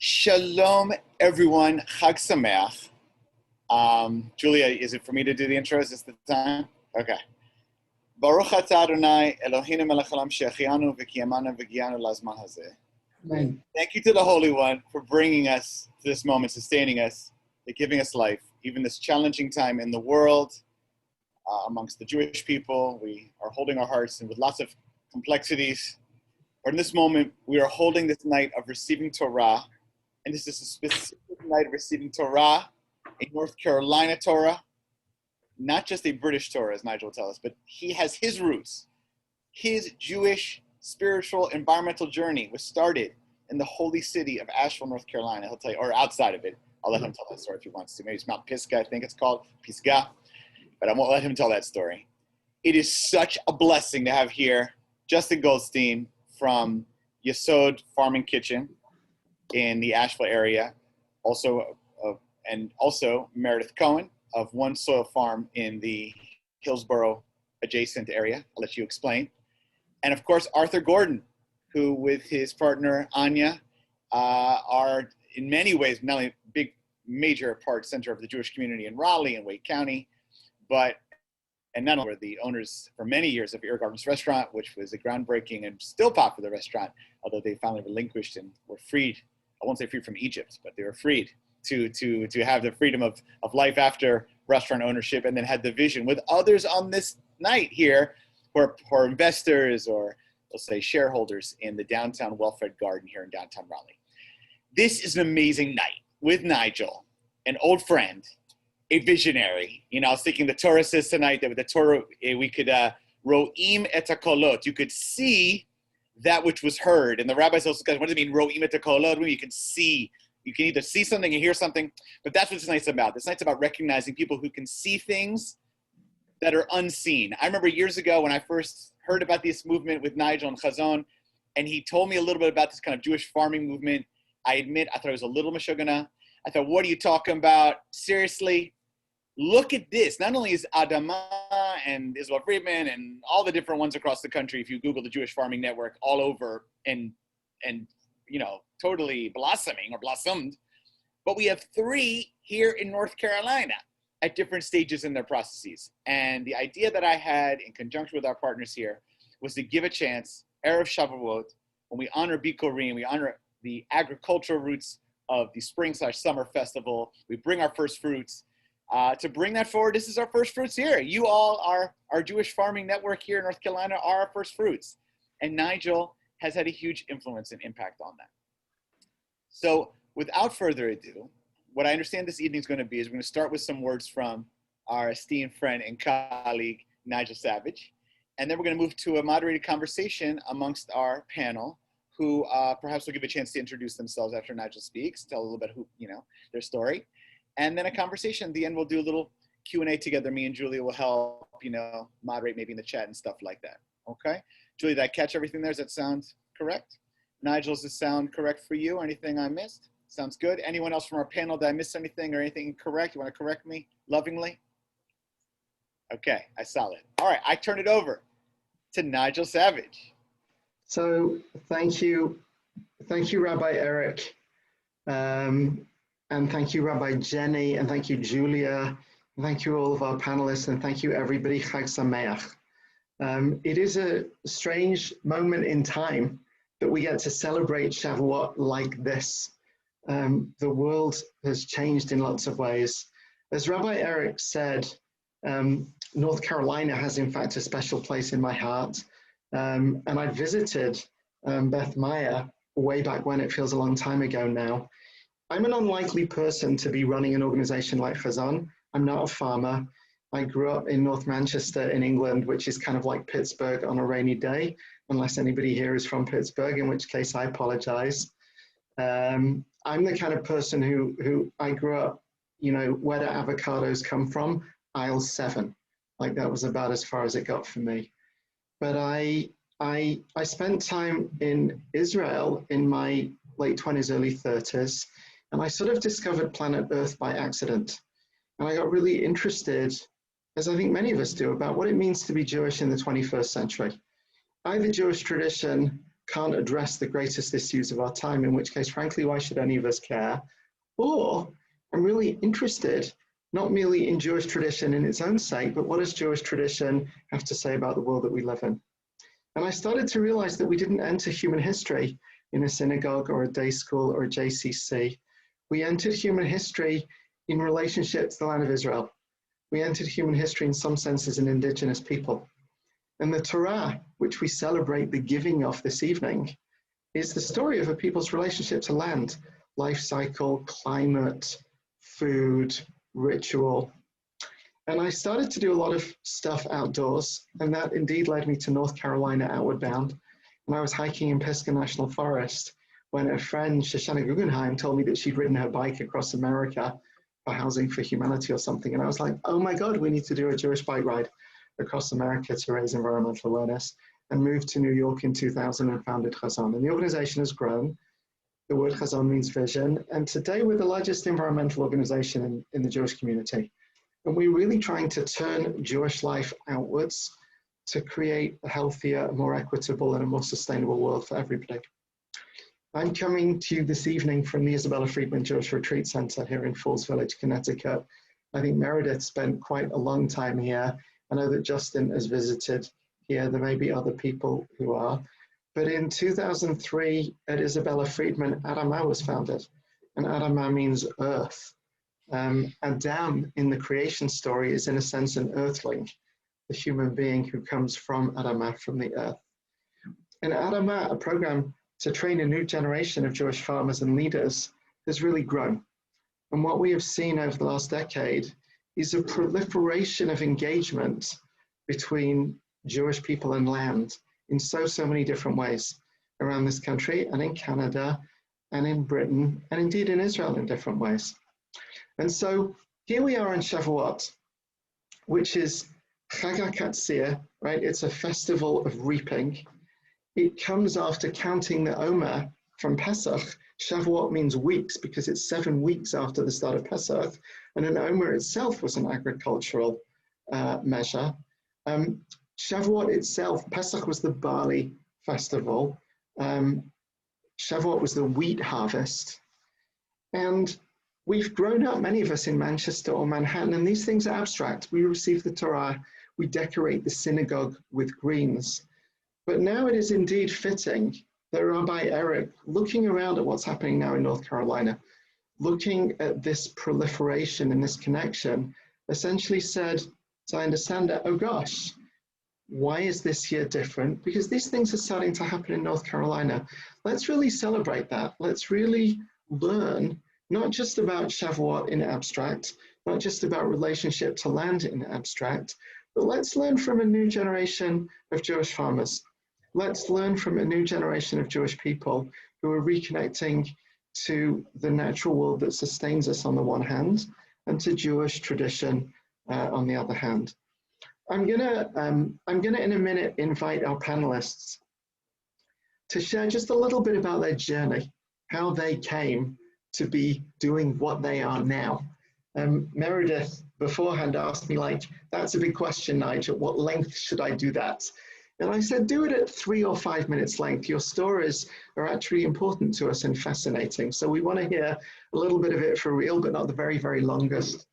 Shalom, everyone. Chag Sameach. Julia, is it for me to do the intro? Is this the time? Okay. Baruch atah Adonai, Eloheinu melech haolam she'achianu v'kiyamanu v'gianu lazman hazeh. Amen. Thank you to the Holy One for bringing us to this moment, sustaining us, giving us life, even this challenging time in the world, amongst the Jewish people. We are holding our hearts and with lots of complexities. But in this moment, we are holding this night of receiving Torah. And this is a specific night of receiving Torah, a North Carolina Torah, not just a British Torah, as Nigel will tell us, but he has his roots. His Jewish, spiritual, environmental journey was started in the holy city of Asheville, North Carolina. He'll tell you, or outside of it. I'll let him tell that story if he wants to. Maybe it's Mount Pisgah, I think it's called, Pisgah. But I won't let him tell that story. It is such a blessing to have here Justin Goldstein from Yesod Farming Kitchen in the Asheville area, and also Meredith Cohen of One Soil Farm in the Hillsborough adjacent area. I'll let you explain. And of course, Arthur Gordon, who with his partner Anya are in many ways not only a big major part center of the Jewish community in Raleigh and Wake County, and not only were the owners for many years of Ear Gardens Restaurant, which was a groundbreaking and still popular restaurant, although they finally relinquished and were freed. I won't say freed from Egypt, but they were freed to have the freedom of life after restaurant ownership, and then had the vision with others on this night here who are investors or let's say shareholders in the downtown well-fed garden here in downtown Raleigh. This is an amazing night with Nigel, an old friend, a visionary. You know, I was thinking the Torah says tonight that with the Torah, we could ro'im et hakolot. You could see that which was heard. And the rabbis also said, what does it mean, ro'im et hakolot? You can see. You can either see something or hear something. But that's what this night's about. This night's about recognizing people who can see things that are unseen. I remember years ago when I first heard about this movement with Nigel and Chazon, and he told me a little bit about this kind of Jewish farming movement. I admit, I thought it was a little mashugana. I thought, what are you talking about? Seriously? Look at this. Not only is Adama and Isabel Friedman and all the different ones across the country, if you Google the Jewish Farming Network, all over and you know, totally blossoming or blossomed, but we have 3 here in North Carolina at different stages in their processes. And the idea that I had in conjunction with our partners here was to give a chance, Erev Shavuot, when we honor Bikurim, we honor the agricultural roots of the spring/summer festival. We bring our first fruits. To bring that forward, this is our first fruits here. You all are our Jewish farming network here in North Carolina are our first fruits. And Nigel has had a huge influence and impact on that. So without further ado, what I understand this evening is going to be is we're going to start with some words from our esteemed friend and colleague, Nigel Savage. And then we're going to move to a moderated conversation amongst our panel, who perhaps will give a chance to introduce themselves after Nigel speaks, tell a little bit their story. And then a conversation. At the end, we'll do a little Q&A together. Me and Julia will help, moderate maybe in the chat and stuff like that. Okay? Julia, did I catch everything there? Does that sound correct? Nigel, does it sound correct for you? Anything I missed? Sounds good. Anyone else from our panel? Did I miss anything or anything incorrect? You want to correct me lovingly? Okay, I saw it. All right, I turn it over to Nigel Savage. So thank you, Rabbi Eric. And thank you, Rabbi Jenny, and thank you, Julia, and thank you all of our panelists, and thank you everybody, Chag Sameach. It is a strange moment in time that we get to celebrate Shavuot like this. The world has changed in lots of ways. As Rabbi Eric said, North Carolina has in fact a special place in my heart. And I visited Beth Maya way back when, it feels a long time ago now. I'm an unlikely person to be running an organization like Chazon. I'm not a farmer. I grew up in North Manchester in England, which is kind of like Pittsburgh on a rainy day, unless anybody here is from Pittsburgh, in which case I apologize. I'm the kind of person who I grew up, where do avocados come from? Aisle 7. Like that was about as far as it got for me. But I spent time in Israel in my late 20s, early 30s, and I sort of discovered planet Earth by accident. And I got really interested, as I think many of us do, about what it means to be Jewish in the 21st century. I, the Jewish tradition, can't address the greatest issues of our time, in which case, frankly, why should any of us care? Or I'm really interested, not merely in Jewish tradition in its own sake, but what does Jewish tradition have to say about the world that we live in? And I started to realize that we didn't enter human history in a synagogue or a day school or a JCC. We entered human history in relationship to the land of Israel. We entered human history in some sense as an indigenous people. And the Torah, which we celebrate the giving of this evening, is the story of a people's relationship to land, life cycle, climate, food, ritual. And I started to do a lot of stuff outdoors, and that indeed led me to North Carolina outward bound. And I was hiking in Pisgah National Forest when a friend, Shoshana Guggenheim, told me that she'd ridden her bike across America for Housing for Humanity or something. And I was like, oh my God, we need to do a Jewish bike ride across America to raise environmental awareness, and moved to New York in 2000 and founded Chazon. And the organization has grown. The word Chazon means vision. And today we're the largest environmental organization in the Jewish community. And we're really trying to turn Jewish life outwards to create a healthier, more equitable, and a more sustainable world for everybody. I'm coming to you this evening from the Isabella Freedman Jewish Retreat Center here in Falls Village, Connecticut. I think Meredith spent quite a long time here. I know that Justin has visited here. There may be other people who are. But in 2003, at Isabella Freedman, Adamah was founded. And Adamah means earth. Adam in the creation story is in a sense an earthling, the human being who comes from Adamah, from the earth. And Adamah, a program to train a new generation of Jewish farmers and leaders, has really grown. And what we have seen over the last decade is a proliferation of engagement between Jewish people and land in so many different ways around this country and in Canada and in Britain and indeed in Israel in different ways. And so here we are on Shavuot, which is Chag HaKatzir, right? It's a festival of reaping. It comes after counting the Omer from Pesach. Shavuot means weeks because it's 7 weeks after the start of Pesach, and an Omer itself was an agricultural measure. Shavuot itself, Pesach was the barley festival. Shavuot was the wheat harvest. And we've grown up, many of us, in Manchester or Manhattan, and these things are abstract. We receive the Torah, we decorate the synagogue with greens. But now it is indeed fitting that Rabbi Eric, looking around at what's happening now in North Carolina, looking at this proliferation and this connection, essentially said, as I understand it, oh gosh, why is this year different? Because these things are starting to happen in North Carolina. Let's really celebrate that. Let's really learn, not just about Shavuot in abstract, not just about relationship to land in abstract, but let's learn from a new generation of Jewish farmers. Let's learn from a new generation of Jewish people who are reconnecting to the natural world that sustains us on the one hand, and to Jewish tradition on the other hand. I'm gonna in a minute invite our panelists to share just a little bit about their journey, how they came to be doing what they are now. Meredith beforehand asked me, like, that's a big question, Nigel, what length should I do that? And I said, do it at 3 or 5 minutes length. Your stories are actually important to us and fascinating. So we want to hear a little bit of it for real, but not the very, very longest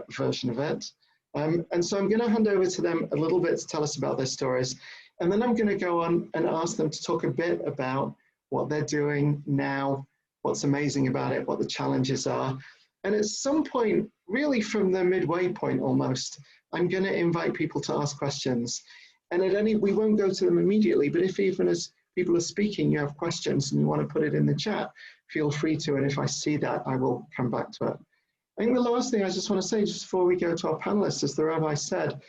version of it. And so I'm going to hand over to them a little bit to tell us about their stories. And then I'm going to go on and ask them to talk a bit about what they're doing now, what's amazing about it, what the challenges are. And at some point, really from the midway point almost, I'm going to invite people to ask questions. And we won't go to them immediately, but if even as people are speaking, you have questions and you want to put it in the chat, feel free to. And if I see that, I will come back to it. I think the last thing I just want to say, just before we go to our panelists, as the rabbi said,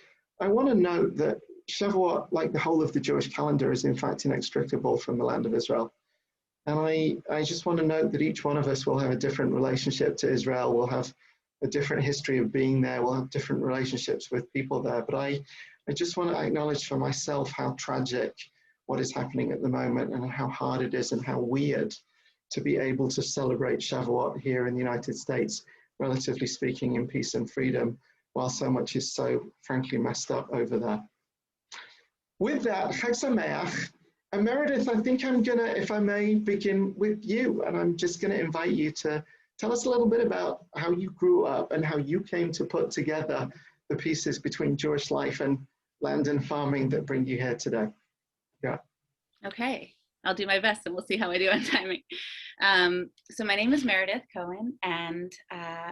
I want to note that Shavuot, like the whole of the Jewish calendar, is in fact inextricable from the land of Israel. And I just want to note that each one of us will have a different relationship to Israel. We'll have a different history of being there. We'll have different relationships with people there. But I just want to acknowledge for myself how tragic what is happening at the moment and how hard it is and how weird to be able to celebrate Shavuot here in the United States, relatively speaking, in peace and freedom, while so much is so frankly messed up over there. With that, Chag Sameach, And Meredith, I think I'm gonna, if I may, begin with you, and I'm just gonna invite you to tell us a little bit about how you grew up and how you came to put together the pieces between Jewish life and land and farming that bring you here today. Yeah. Okay, I'll do my best and we'll see how I do on timing. So my name is Meredith Cohen, and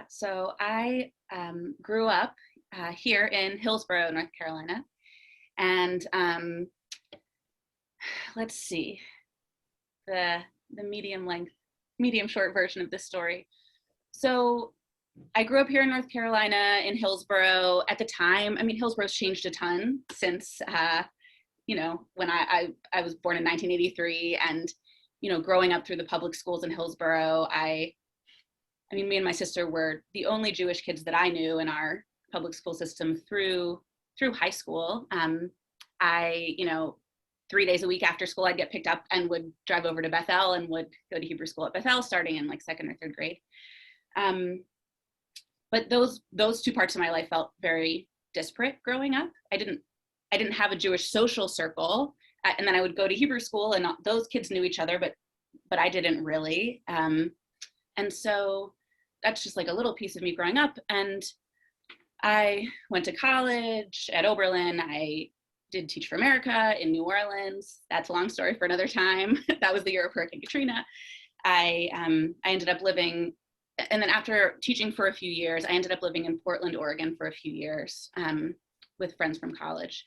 so I grew up here in Hillsborough, North Carolina. And let's see, the medium short version of this story. So I grew up here in North Carolina in Hillsborough. At the time, I mean, Hillsborough's changed a ton since, you know, when I was born in 1983, and, you know, growing up through the public schools in Hillsborough, I mean, me and my sister were the only Jewish kids that I knew in our public school system through high school. You know, 3 days a week after school, I'd get picked up and would drive over to Bethel and would go to Hebrew school at Bethel starting in like 2nd or 3rd grade. But those two parts of my life felt very disparate growing up. I didn't have a Jewish social circle, and then I would go to Hebrew school, and those kids knew each other, but I didn't really. And so that's just like a little piece of me growing up. And I went to college at Oberlin. I did Teach for America in New Orleans. That's a long story for another time. That was the year of Hurricane Katrina. I ended up living, and then after teaching for a few years, I ended up living in Portland, Oregon for a few years with friends from college.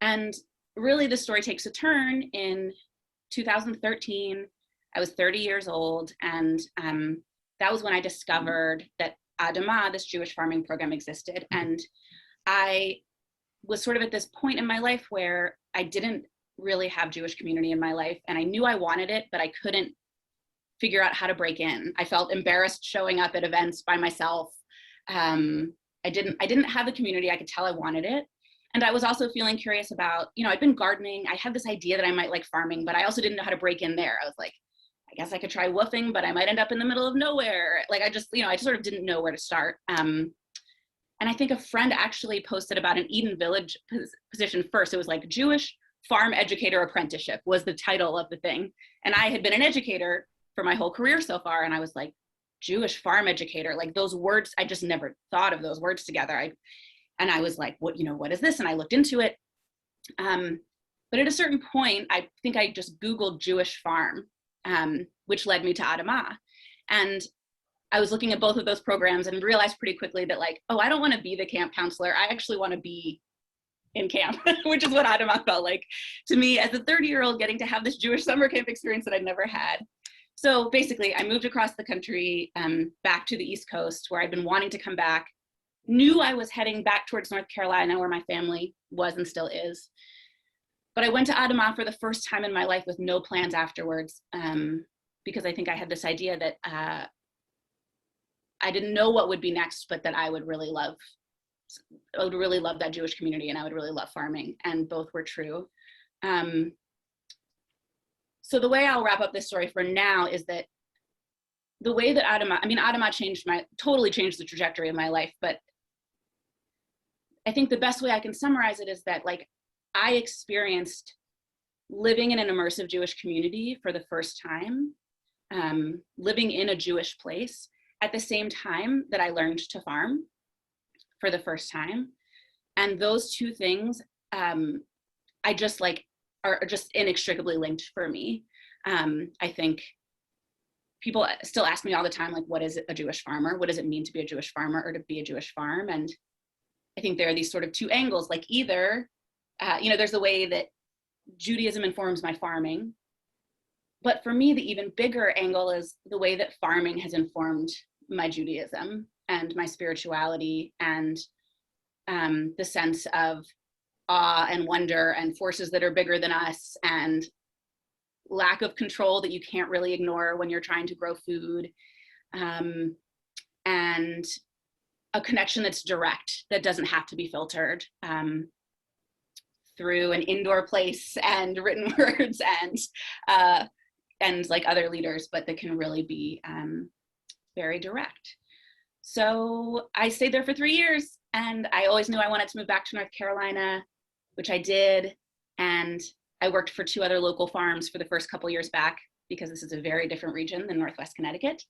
And really the story takes a turn in 2013. I was 30 years old, and that was when I discovered that Adamah, this Jewish farming program, existed. And I was sort of at this point in my life where I didn't really have Jewish community in my life, and I knew I wanted it, but I couldn't figure out how to break in. I felt embarrassed showing up at events by myself. I didn't have the community. I could tell I wanted it. And I was also feeling curious about, you know, I'd been gardening. I had this idea that I might like farming, but I also didn't know how to break in there. I was like, I guess I could try woofing, but I might end up in the middle of nowhere. Like I just sort of didn't know where to start. And I think a friend actually posted about an Eden Village position first. It was like Jewish Farm Educator Apprenticeship was the title of the thing. And I had been an educator for my whole career so far. And I was like, Jewish farm educator, like those words, I just never thought of those words together. And I was like, what is this? And I looked into it. But at a certain point, I think I just Googled Jewish farm, which led me to Adamah. And I was looking at both of those programs and realized pretty quickly that like, oh, I don't want to be the camp counselor. I actually want to be in camp, which is what Adamah felt like to me as a 30-year-old getting to have this Jewish summer camp experience that I'd never had. So basically I moved across the country back to the East Coast where I'd been wanting to come back, knew I was heading back towards North Carolina where my family was and still is. But I went to Adamah for the first time in my life with no plans afterwards because I think I had this idea that I didn't know what would be next, but that I would really love that Jewish community and I would really love farming, and both were true. So the way I'll wrap up this story for now is that the way that Adamah totally changed the trajectory of my life, but I think the best way I can summarize it is that like I experienced living in an immersive Jewish community for the first time, living in a Jewish place at the same time that I learned to farm for the first time. And those two things I just like are just inextricably linked for me. I think people still ask me all the time, like, what is a Jewish farmer? What does it mean to be a Jewish farmer or to be a Jewish farm? And I think there are these sort of two angles, like either, there's the way that Judaism informs my farming, but for me, the even bigger angle is the way that farming has informed my Judaism and my spirituality and the sense of awe and wonder and forces that are bigger than us and lack of control that you can't really ignore when you're trying to grow food, and a connection that's direct, that doesn't have to be filtered through an indoor place and written words and like other leaders, but that can really be very direct. So I stayed there for 3 years, and I always knew I wanted to move back to North Carolina, which I did. And I worked for 2 other local farms for the first couple years back, because this is a very different region than Northwest Connecticut,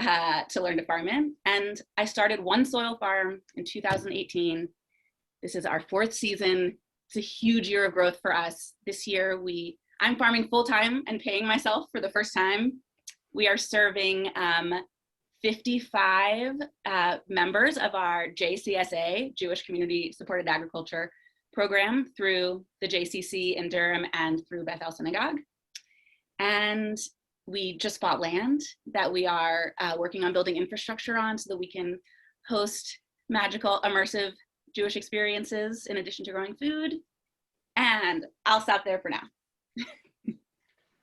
to learn to farm in. And I started One Soil Farm in 2018. This is our 4th season. It's a huge year of growth for us. This year, I'm farming full-time and paying myself for the first time. We are serving 55 members of our JCSA, Jewish Community Supported Agriculture program, through the JCC in Durham and through Beth El Synagogue. And we just bought land that we are working on building infrastructure on so that we can host magical, immersive Jewish experiences in addition to growing food. And I'll stop there for now.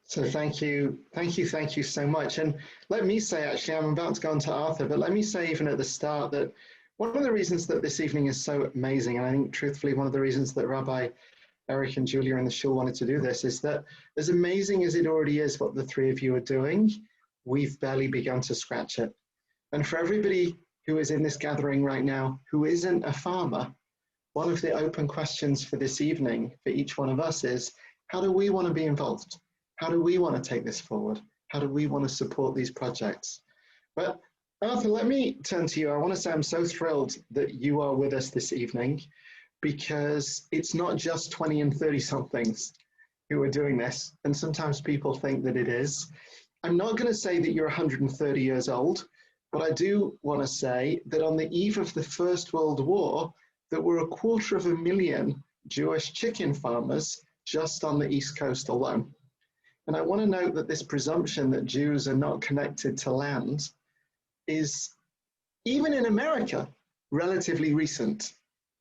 So thank you so much. And let me say, actually, I'm about to go on to Arthur, but let me say even at the start that one of the reasons that this evening is so amazing, and I think truthfully one of the reasons that Rabbi Eric and Julia and the shul wanted to do this, is that as amazing as it already is what the 3 of you are doing, we've barely begun to scratch it. And for everybody who is in this gathering right now who isn't a farmer, one of the open questions for this evening for each one of us is, how do we want to be involved? How do we want to take this forward? How do we want to support these projects? But Arthur, let me turn to you. I want to say I'm so thrilled that you are with us this evening, because it's not just 20 and 30 somethings who are doing this. And sometimes people think that it is. I'm not going to say that you're 130 years old, but I do want to say that on the eve of the First World War, there were 250,000 Jewish chicken farmers just on the East Coast alone. And I want to note that this presumption that Jews are not connected to land is, even in America, relatively recent.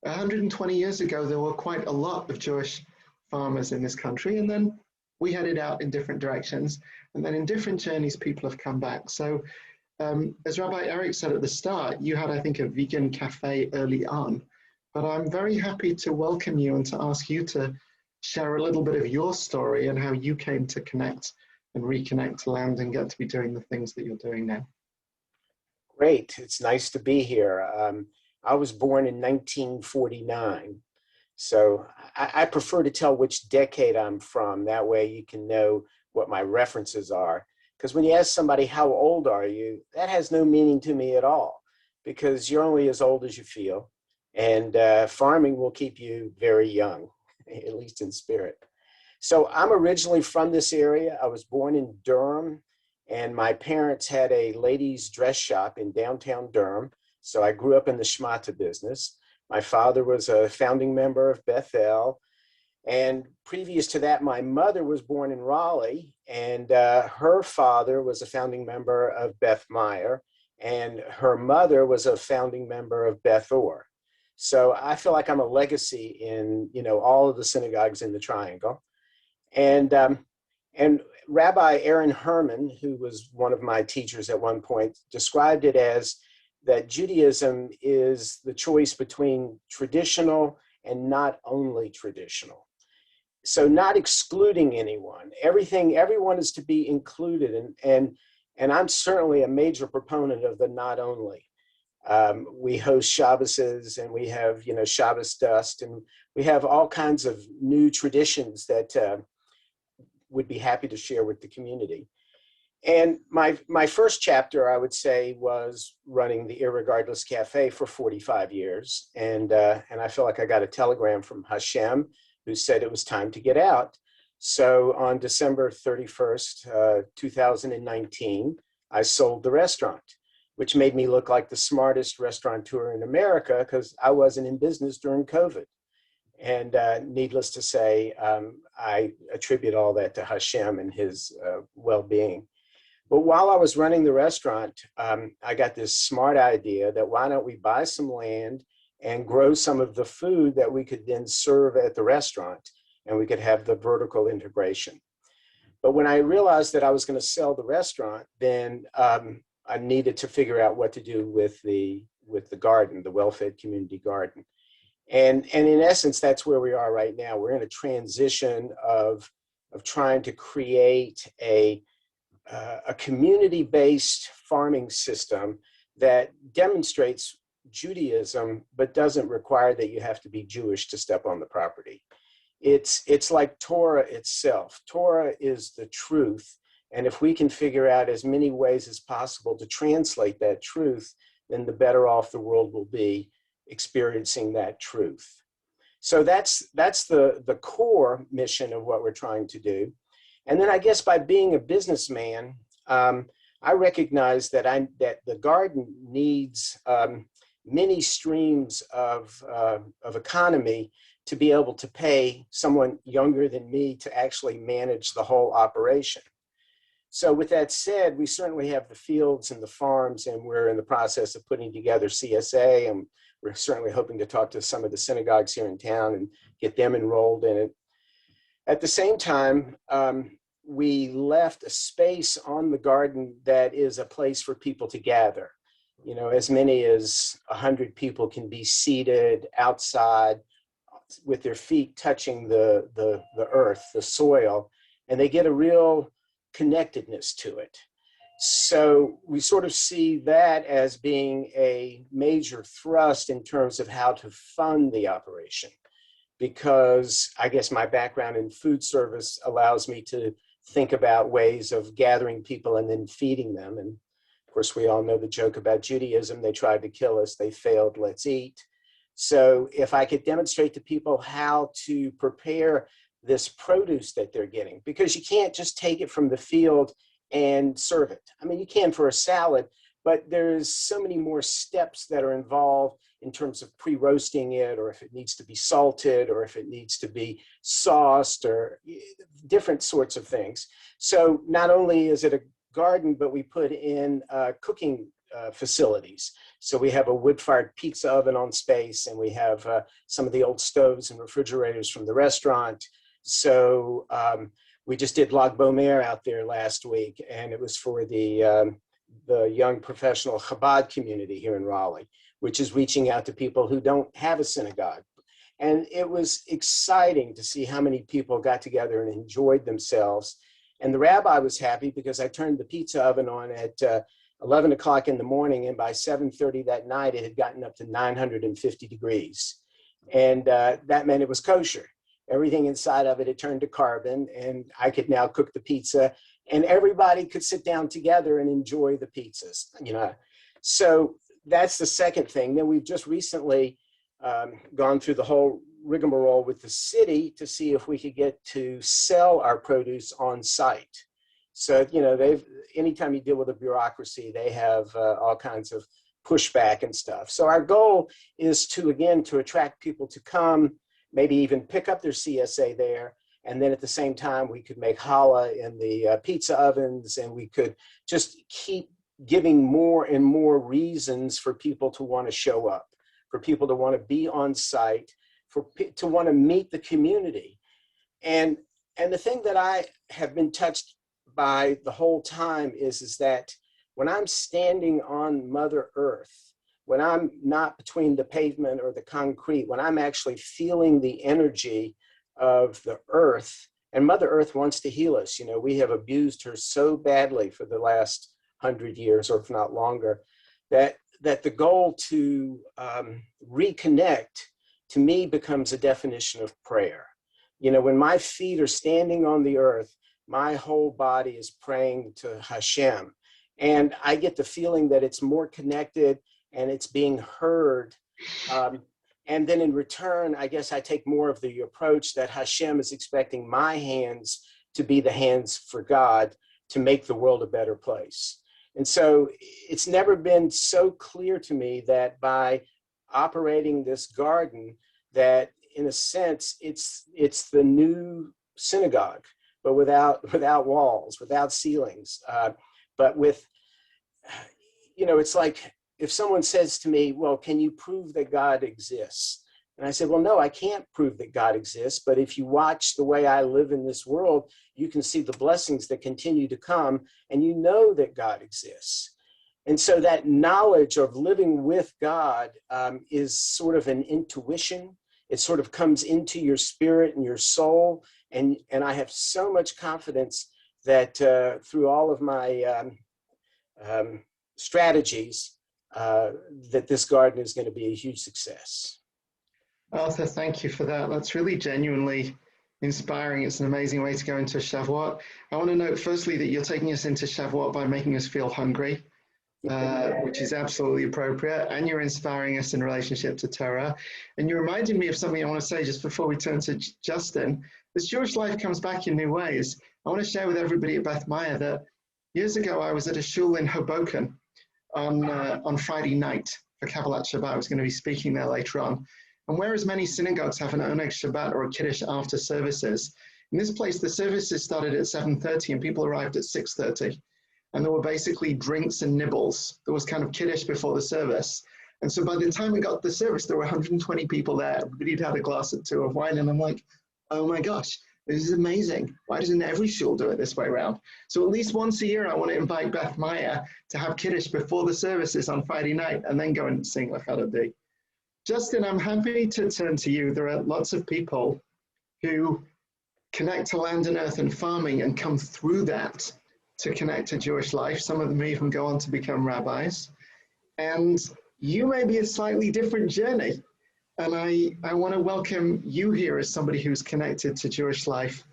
120 years ago, there were quite a lot of Jewish farmers in this country, and then we headed out in different directions, and then in different journeys, people have come back. So as Rabbi Eric said at the start, you had, I think, a vegan cafe early on, but I'm very happy to welcome you and to ask you to share a little bit of your story and how you came to connect and reconnect to land and get to be doing the things that you're doing now. Great, it's nice to be here. I was born in 1949, so I prefer to tell which decade I'm from. That way you can know what my references are. Because when you ask somebody, how old are you? That has no meaning to me at all, because you're only as old as you feel. And farming will keep you very young, at least in spirit. So I'm originally from this area. I was born in Durham, and my parents had a ladies' dress shop in downtown Durham. So I grew up in the schmata business. My father was a founding member of Beth El. And previous to that, my mother was born in Raleigh, and her father was a founding member of Beth Meyer, and her mother was a founding member of Beth Or. So I feel like I'm a legacy in, all of the synagogues in the Triangle. And Rabbi Aaron Herman, who was one of my teachers at one point, described it as that Judaism is the choice between traditional and not only traditional. So not excluding anyone. Everyone is to be included. And I'm certainly a major proponent of the not only. We host Shabbases, and we have, Shabbos dust, and we have all kinds of new traditions that would be happy to share with the community. And my first chapter, I would say, was running the Irregardless Cafe for 45 years. And I feel like I got a telegram from Hashem, who said it was time to get out. So on December 31st, 2019, I sold the restaurant, which made me look like the smartest restaurateur in America, because I wasn't in business during COVID. And needless to say, I attribute all that to Hashem and his well-being. But while I was running the restaurant, I got this smart idea that why don't we buy some land and grow some of the food that we could then serve at the restaurant, and we could have the vertical integration. But when I realized that I was going to sell the restaurant, then I needed to figure out what to do with the garden, the well-fed community garden. And in essence, that's where we are right now. We're in a transition of trying to create a community-based farming system that demonstrates Judaism, but doesn't require that you have to be Jewish to step on the property. it's like Torah itself. Torah is the truth. And if we can figure out as many ways as possible to translate that truth, then the better off the world will be experiencing that truth. So that's the core mission of what we're trying to do. And then I guess by being a businessman, I recognize that the garden needs many streams of economy to be able to pay someone younger than me to actually manage the whole operation. So with that said, we certainly have the fields and the farms, and we're in the process of putting together CSA, and we're certainly hoping to talk to some of the synagogues here in town and get them enrolled in it. At the same time, we left a space on the garden that is a place for people to gather. You know, as many as 100 people can be seated outside with their feet touching the earth, the soil, and they get a real connectedness to it. So we sort of see that as being a major thrust in terms of how to fund the operation, because I guess my background in food service allows me to think about ways of gathering people and then feeding them. And of course, we all know the joke about Judaism. They tried to kill us, they failed, let's eat. So if I could demonstrate to people how to prepare this produce that they're getting, because you can't just take it from the field and serve it. I mean, you can for a salad, but there's so many more steps that are involved in terms of pre-roasting it, or if it needs to be salted, or if it needs to be sauced, or different sorts of things. So not only is it a garden, but we put in cooking facilities. So we have a wood-fired pizza oven on space, and we have some of the old stoves and refrigerators from the restaurant. So we just did Lag Bomer out there last week, and it was for the young professional Chabad community here in Raleigh, which is reaching out to people who don't have a synagogue. And it was exciting to see how many people got together and enjoyed themselves. And the rabbi was happy because I turned the pizza oven on at 11 o'clock in the morning, and by 7:30 that night, it had gotten up to 950 degrees. And that meant it was kosher. Everything inside of it had turned to carbon, and I could now cook the pizza, and everybody could sit down together and enjoy the pizzas, you know. So that's the second thing. Then we've just recently gone through the whole rigmarole with the city to see if we could get to sell our produce on site. So, you know, anytime you deal with a bureaucracy, they have all kinds of pushback and stuff. So our goal is to attract people to come, maybe even pick up their CSA there. And then at the same time, we could make challah in the pizza ovens, and we could just keep giving more and more reasons for people to want to show up, for people to want to be on site, to want to meet the community. And the thing that I have been touched by the whole time is that when I'm standing on Mother Earth, when I'm not between the pavement or the concrete, when I'm actually feeling the energy of the earth, and Mother Earth wants to heal us. You know, we have abused her so badly for the last 100 years, or if not longer, that the goal to reconnect, to me, becomes a definition of prayer. You know, when my feet are standing on the earth, my whole body is praying to Hashem. And I get the feeling that it's more connected and it's being heard. And then in return, I guess I take more of the approach that Hashem is expecting my hands to be the hands for God to make the world a better place. And so it's never been so clear to me that by operating this garden, that in a sense, it's the new synagogue, but without walls, without ceilings, but with, you know, it's like if someone says to me, well, can you prove that God exists? And I said, well, no, I can't prove that God exists, but if you watch the way I live in this world, you can see the blessings that continue to come, and you know that God exists. And so that knowledge of living with God is sort of an intuition. It sort of comes into your spirit and your soul. And I have so much confidence that through all of my strategies, that this garden is going to be a huge success. Arthur, thank you for that. That's really genuinely inspiring. It's an amazing way to go into Shavuot. I want to note firstly that you're taking us into Shavuot by making us feel hungry, which is absolutely appropriate. And you're inspiring us in relationship to Torah. And you reminded me of something I want to say just before we turn to Justin. As Jewish life comes back in new ways, I want to share with everybody at Beth Maya that years ago I was at a shul in Hoboken on Friday night for Kabbalat Shabbat. I was going to be speaking there later on. And whereas many synagogues have an Oneg Shabbat or a Kiddush after services, in this place the services started at 7:30 and people arrived at 6:30. And there were basically drinks and nibbles. There was kind of Kiddush before the service. And so by the time we got to the service, there were 120 people there. Everybody'd had a glass or two of wine. And I'm like, oh my gosh, this is amazing. Why doesn't every shul do it this way around? So at least once a year, I want to invite Beth Maya to have Kiddush before the services on Friday night and then go and sing L'Chadodi. Justin, I'm happy to turn to you. There are lots of people who connect to land and earth and farming and come through that to connect to Jewish life. Some of them even go on to become rabbis. And you may be a slightly different journey. And I want to welcome you here as somebody who's connected to Jewish life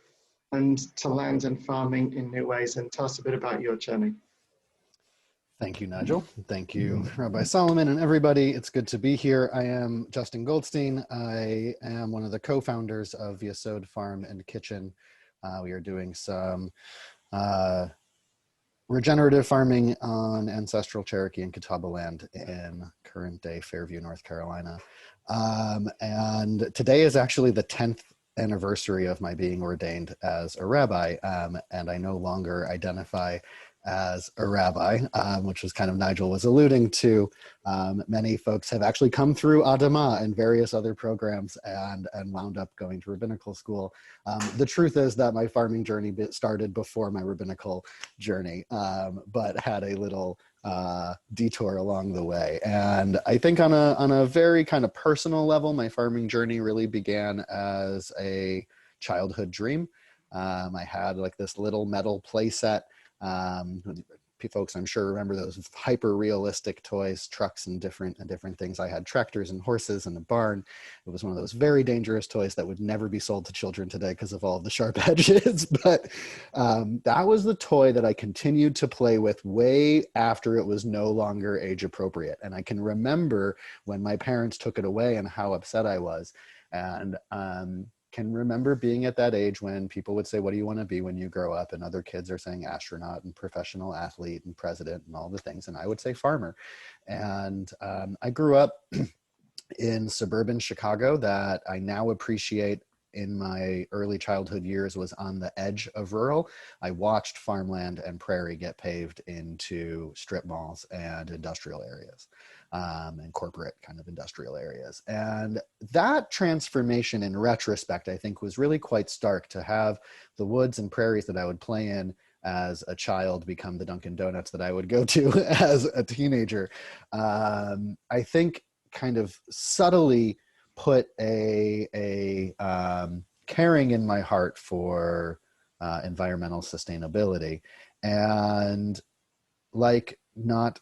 and to land and farming in new ways. And tell us a bit about your journey. Thank you, Nigel. Thank you, Rabbi Solomon and everybody. It's good to be here. I am Justin Goldstein. I am one of the co-founders of Yesod Farm and Kitchen. We are doing some regenerative farming on ancestral Cherokee and Catawba land in current day Fairview, North Carolina. And today is actually the 10th anniversary of my being ordained as a rabbi. And I no longer identify as a rabbi, which was kind of Nigel was alluding to. Many folks have actually come through Adama and various other programs and wound up going to rabbinical school. The truth is that my farming journey started before my rabbinical journey, but had a little detour along the way. And I think on a very kind of personal level, my farming journey really began as a childhood dream. I had like this little metal play set. Folks, I'm sure, remember those hyper realistic toys, trucks and different things. I had tractors and horses and a barn. It was one of those very dangerous toys that would never be sold to children today because of all of the sharp edges. But that was the toy that I continued to play with way after it was no longer age appropriate. And I can remember when my parents took it away and how upset I was. And can remember being at that age when people would say, what do you want to be when you grow up? And other kids are saying astronaut and professional athlete and president and all the things. And I would say farmer. And I grew up in suburban Chicago that I now appreciate in my early childhood years was on the edge of rural. I watched farmland and prairie get paved into strip malls and industrial areas. And corporate kind of industrial areas. And that transformation in retrospect, I think was really quite stark to have the woods and prairies that I would play in as a child become the Dunkin' Donuts that I would go to as a teenager. I think kind of subtly put a caring in my heart for environmental sustainability. And like not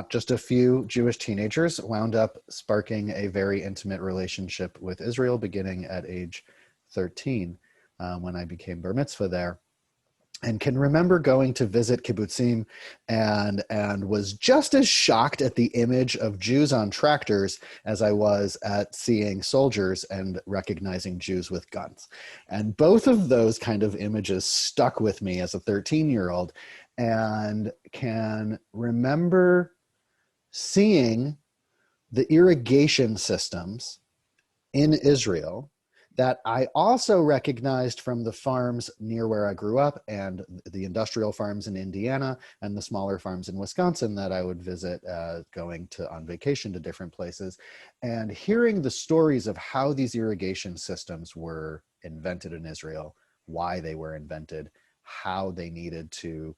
just a few Jewish teenagers, wound up sparking a very intimate relationship with Israel beginning at age 13 when I became bar mitzvah there. And can remember going to visit kibbutzim and was just as shocked at the image of Jews on tractors as I was at seeing soldiers and recognizing Jews with guns. And both of those kind of images stuck with me as a 13-year-old. And can remember seeing the irrigation systems in Israel that I also recognized from the farms near where I grew up and the industrial farms in Indiana and the smaller farms in Wisconsin that I would visit going on vacation to different places, and hearing the stories of how these irrigation systems were invented in Israel, why they were invented, how they needed to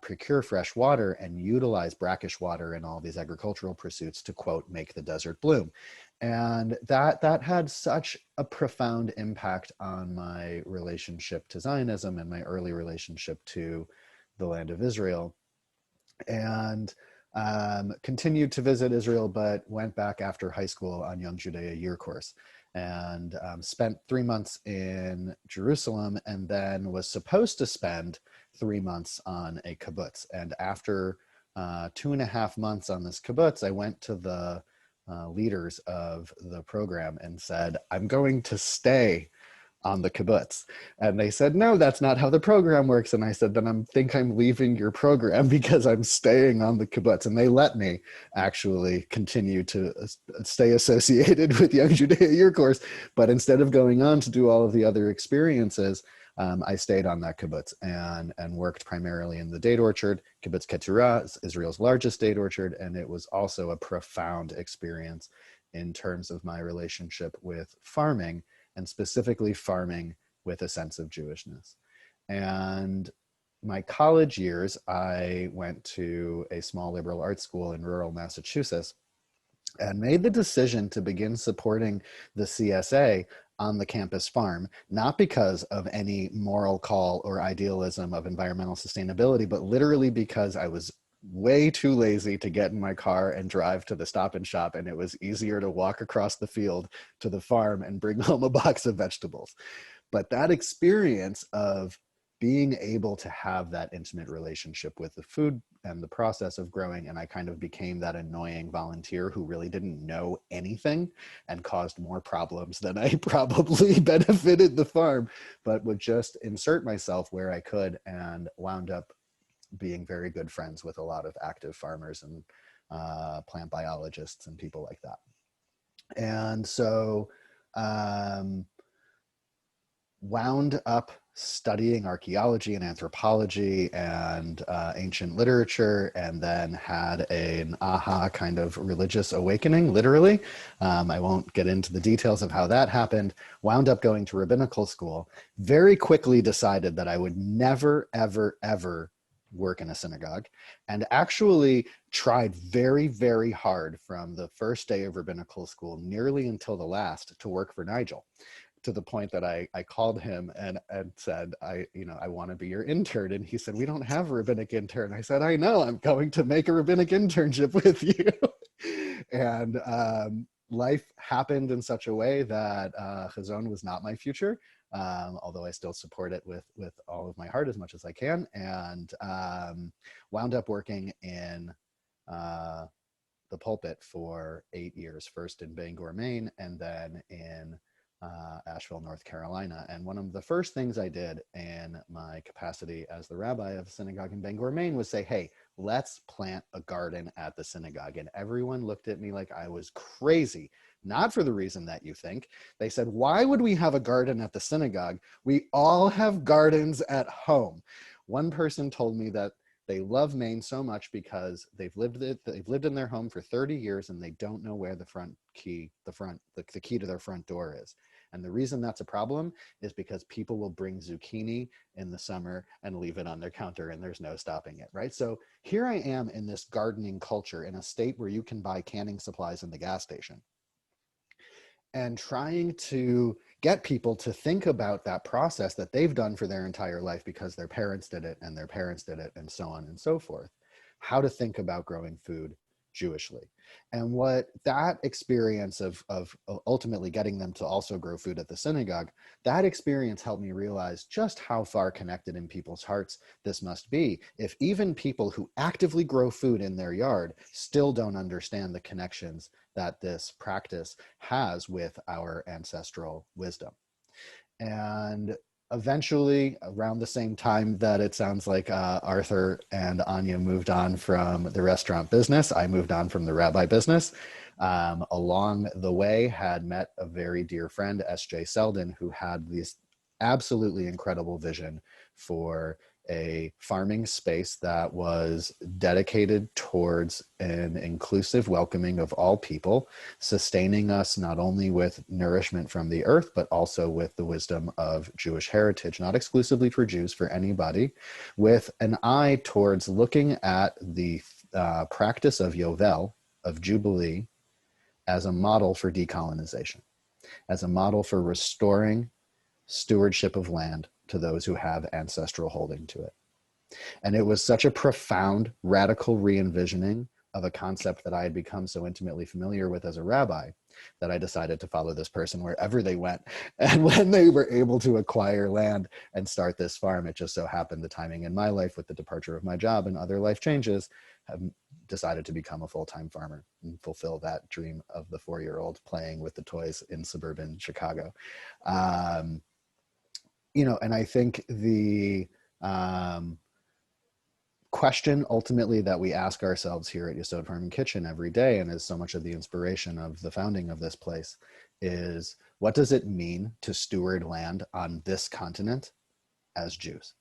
procure fresh water and utilize brackish water in all these agricultural pursuits to, quote, make the desert bloom. And that had such a profound impact on my relationship to Zionism and my early relationship to the land of Israel. And continued to visit Israel, but went back after high school on Young Judea year course. and spent 3 months in Jerusalem, and then was supposed to spend 3 months on a kibbutz. And after 2.5 months on this kibbutz, I went to the leaders of the program and said, I'm going to stay on the kibbutz. And they said, no, that's not how the program works. And I said, then I think I'm leaving your program because I'm staying on the kibbutz. And they let me actually continue to stay associated with Young Judea Year Course. But instead of going on to do all of the other experiences, I stayed on that kibbutz and worked primarily in the date orchard. Kibbutz Keturah is Israel's largest date orchard. And it was also a profound experience in terms of my relationship with farming, and specifically farming with a sense of Jewishness. And my college years, I went to a small liberal arts school in rural Massachusetts and made the decision to begin supporting the CSA on the campus farm, not because of any moral call or idealism of environmental sustainability, but literally because I was way too lazy to get in my car and drive to the Stop and Shop, and it was easier to walk across the field to the farm and bring home a box of vegetables. But that experience of being able to have that intimate relationship with the food and the process of growing, and I kind of became that annoying volunteer who really didn't know anything and caused more problems than I probably benefited the farm, but would just insert myself where I could, and wound up being very good friends with a lot of active farmers and plant biologists and people like that. And so wound up studying archaeology and anthropology and ancient literature, and then had an aha kind of religious awakening, literally. I won't get into the details of how that happened. Wound up going to rabbinical school. Very quickly decided that I would never, ever, ever work in a synagogue, and actually tried very, very hard from the first day of rabbinical school nearly until the last to work for Nigel, to the point that I called him and said, I want to be your intern. And he said, we don't have a rabbinic intern. I said, I know, I'm going to make a rabbinic internship with you. And life happened in such a way that Chazon was not my future, although I still support it with all of my heart as much as I can, and wound up working in the pulpit for 8 years, first in Bangor, Maine, and then in Asheville, North Carolina. And one of the first things I did in my capacity as the rabbi of a synagogue in Bangor, Maine was say, hey, let's plant a garden at the synagogue. And everyone looked at me like I was crazy, not for the reason that you think. They said, why would we have a garden at the synagogue? We all have gardens at home. One person told me that they love Maine so much because they've lived in their home for 30 years and they don't know where the key to their front door is. And the reason that's a problem is because people will bring zucchini in the summer and leave it on their counter and there's no stopping it, right? So here I am in this gardening culture in a state where you can buy canning supplies in the gas station, and trying to get people to think about that process that they've done for their entire life because their parents did it and their parents did it and so on and so forth. How to think about growing food Jewishly. And what that experience of ultimately getting them to also grow food at the synagogue, that experience helped me realize just how far connected in people's hearts this must be if even people who actively grow food in their yard still don't understand the connections that this practice has with our ancestral wisdom. And eventually, around the same time that it sounds like Arthur and Anya moved on from the restaurant business, I moved on from the rabbi business. Along the way, had met a very dear friend, S.J. Selden, who had this absolutely incredible vision for a farming space that was dedicated towards an inclusive welcoming of all people, sustaining us not only with nourishment from the earth, but also with the wisdom of Jewish heritage, not exclusively for Jews, for anybody, with an eye towards looking at the practice of Yovel, of Jubilee, as a model for decolonization, as a model for restoring stewardship of land to those who have ancestral holding to it. And it was such a profound, radical re-envisioning of a concept that I had become so intimately familiar with as a rabbi that I decided to follow this person wherever they went. And when they were able to acquire land and start this farm, it just so happened the timing in my life with the departure of my job and other life changes have decided to become a full-time farmer and fulfill that dream of the 4-year-old playing with the toys in suburban Chicago. You know, and I think the question ultimately that we ask ourselves here at Yesod Farm and Kitchen every day, and is so much of the inspiration of the founding of this place, is what does it mean to steward land on this continent as Jews?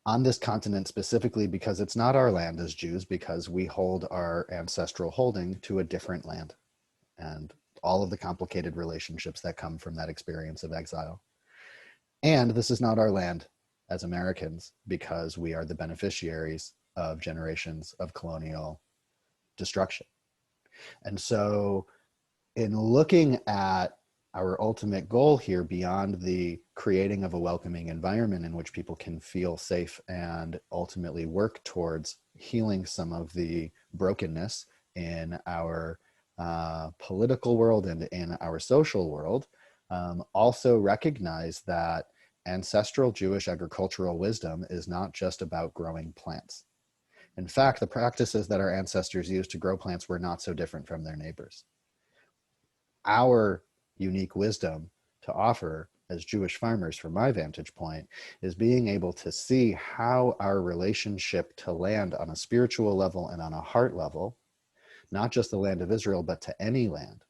On this continent specifically, because it's not our land as Jews, because we hold our ancestral holding to a different land and all of the complicated relationships that come from that experience of exile. And this is not our land as Americans, because we are the beneficiaries of generations of colonial destruction. And so in looking at our ultimate goal here, beyond the creating of a welcoming environment in which people can feel safe and ultimately work towards healing some of the brokenness in our political world and in our social world, also recognize that ancestral Jewish agricultural wisdom is not just about growing plants. In fact, the practices that our ancestors used to grow plants were not so different from their neighbors. Our unique wisdom to offer as Jewish farmers, from my vantage point, is being able to see how our relationship to land on a spiritual level and on a heart level, not just the land of Israel, but to any land,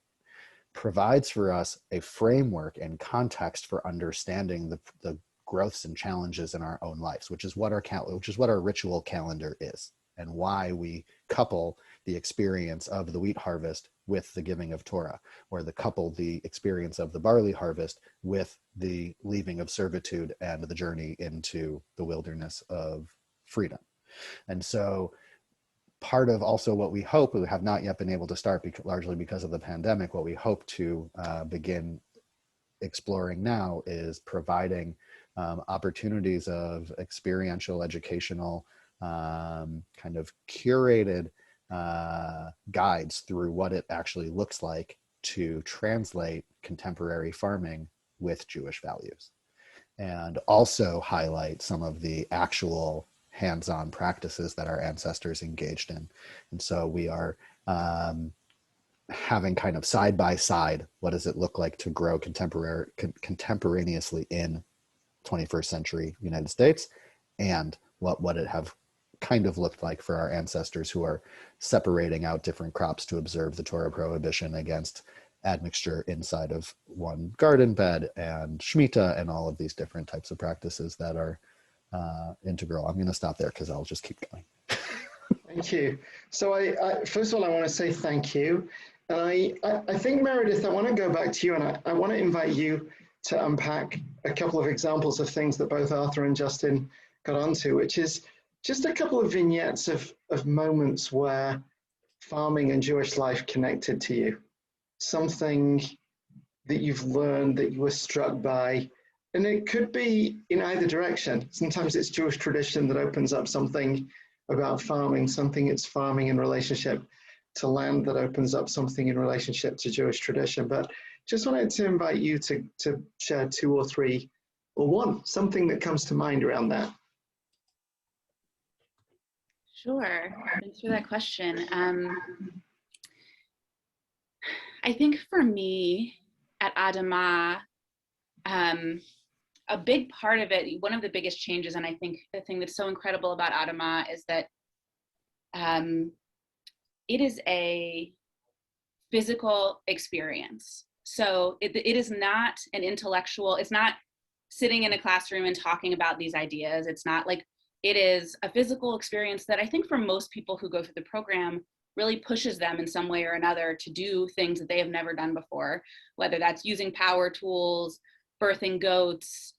provides for us a framework and context for understanding the growths and challenges in our own lives, which is what our ritual calendar is, and why we couple the experience of the wheat harvest with the giving of Torah, or couple the experience of the barley harvest with the leaving of servitude and the journey into the wilderness of freedom. And so part of also what we hope, we have not yet been able to start largely because of the pandemic, what we hope to begin exploring now is providing opportunities of experiential, educational, kind of curated guides through what it actually looks like to translate contemporary farming with Jewish values, and also highlight some of the actual hands-on practices that our ancestors engaged in. And so we are having kind of side by side, what does it look like to grow contemporaneously in 21st century United States, and what would it have kind of looked like for our ancestors who are separating out different crops to observe the Torah prohibition against admixture inside of one garden bed, and Shemitah, and all of these different types of practices that are integral. I'm going to stop there because I'll just keep going. Thank you. So I first of all, I want to say thank you. And I think, Meredith, I want to go back to you, and I want to invite you to unpack a couple of examples of things that both Arthur and Justin got onto, which is just a couple of vignettes of moments where farming and Jewish life connected to you. Something that you've learned, that you were struck by, and it could be in either direction. Sometimes it's Jewish tradition that opens up something about farming, something it's farming in relationship to land that opens up something in relationship to Jewish tradition. But just wanted to invite you to share 2 or 3 or 1, something that comes to mind around that. Sure, thanks for that question. I think for me at Adama, a big part of it, one of the biggest changes, and I think the thing that's so incredible about Adama is that it is a physical experience. So it is not an intellectual, it's not sitting in a classroom and talking about these ideas. It's not like, it is a physical experience that I think for most people who go through the program really pushes them in some way or another to do things that they have never done before, whether that's using power tools, birthing goats,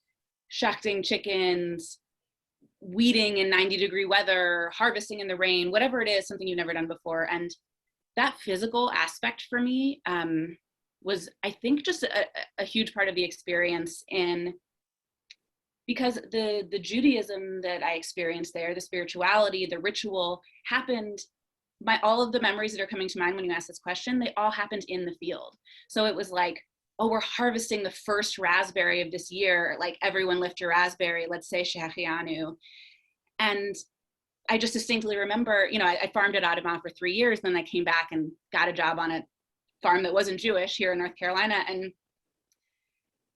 shechting chickens, weeding in 90-degree weather, harvesting in the rain, whatever it is, something you've never done before. And that physical aspect for me was, I think, just a huge part of the experience in because the Judaism that I experienced there, the spirituality, the ritual happened, all of the memories that are coming to mind when you ask this question, they all happened in the field. So it was like, oh, we're harvesting the first raspberry of this year. Like, everyone lift your raspberry, let's say Shechianu. And I just distinctly remember, you know, I farmed at Adamah for 3 years, then I came back and got a job on a farm that wasn't Jewish here in North Carolina. And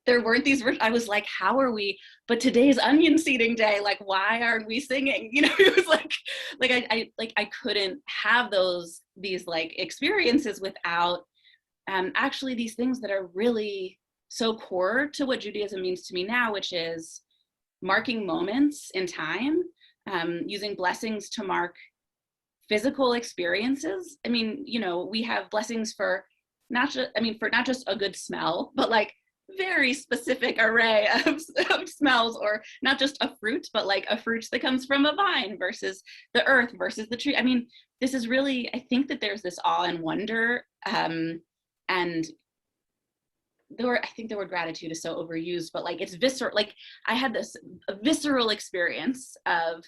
there weren't these, I was like, how are we, but today's onion seeding day, like, why aren't we singing? You know, it was like I couldn't have these like experiences without actually these things that are really so core to what Judaism means to me now, which is marking moments in time, using blessings to mark physical experiences. I mean, you know, we have blessings for not just a good smell, but like very specific array of smells, or not just a fruit, but like a fruit that comes from a vine versus the earth versus the tree. I mean, this is really, I think that there's this awe and wonder, and I think the word gratitude is so overused, but like it's visceral. Like, I had this visceral experience of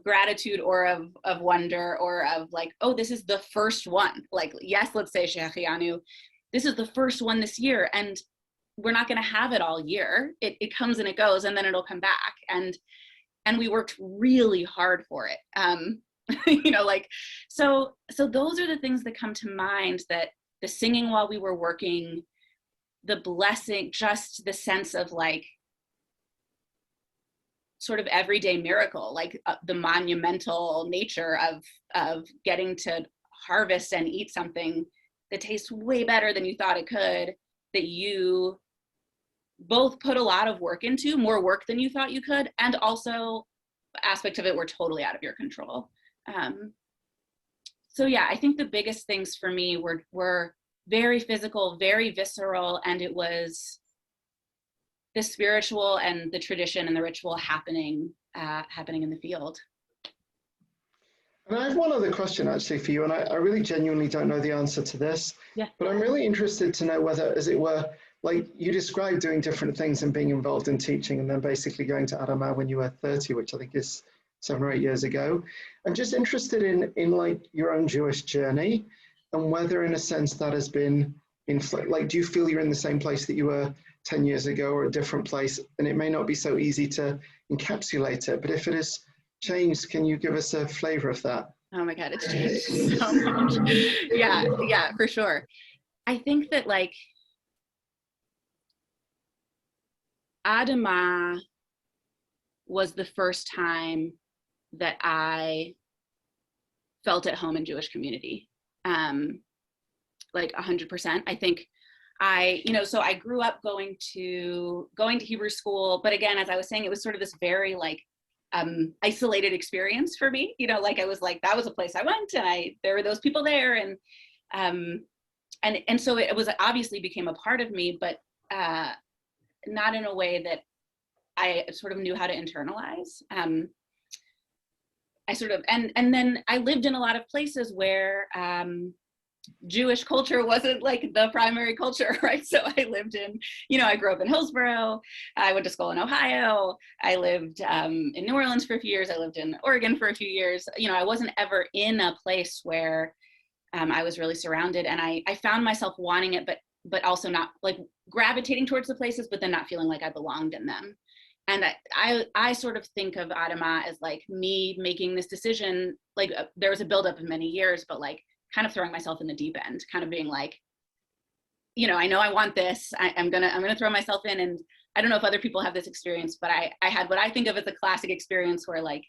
gratitude, or of wonder, or of like, oh, this is the first one. Like, yes, let's say Shechianu, this is the first one this year, and we're not going to have it all year. It comes and it goes, and then it'll come back. And we worked really hard for it. You know, like, so those are the things that come to mind, that the singing while we were working, the blessing, just the sense of like sort of everyday miracle, like the monumental nature of getting to harvest and eat something that tastes way better than you thought it could, that you both put a lot of work into, more work than you thought you could, and also aspects of it were totally out of your control. So yeah, I think the biggest things for me were very physical, very visceral, and it was the spiritual and the tradition and the ritual happening in the field. And I have one other question actually for you, and I really genuinely don't know the answer to this, Yeah. But I'm really interested to know whether, as it were, like you described doing different things and being involved in teaching, and then basically going to Adamah when you were 30, which I think is 7 or 8 years ago. I'm just interested in like your own Jewish journey, and whether in a sense that has been, like, do you feel you're in the same place that you were 10 years ago, or a different place? And it may not be so easy to encapsulate it, but if it has changed, can you give us a flavor of that? Oh my God, it's changed so much. Yeah, for sure. I think that like Adamah was the first time that I felt at home in Jewish community, like 100%. I think so I grew up going to Hebrew school, but again, as I was saying, it was sort of this very like isolated experience for me. You know, like I was like, that was a place I went, and there were those people there, and so it was obviously became a part of me, but not in a way that I sort of knew how to internalize. I sort of, and then I lived in a lot of places where Jewish culture wasn't like the primary culture, right? So I lived in, I grew up in Hillsborough. I went to school in Ohio. I lived in New Orleans for a few years. I lived in Oregon for a few years. I wasn't ever in a place where I was really surrounded, and I found myself wanting it, but also not like gravitating towards the places, but then not feeling like I belonged in them. And I sort of think of Adamah as like me making this decision, like there was a buildup of many years, but like kind of throwing myself in the deep end, kind of being like, I know I want this. I'm gonna throw myself in. And I don't know if other people have this experience, but I had what I think of as a classic experience where like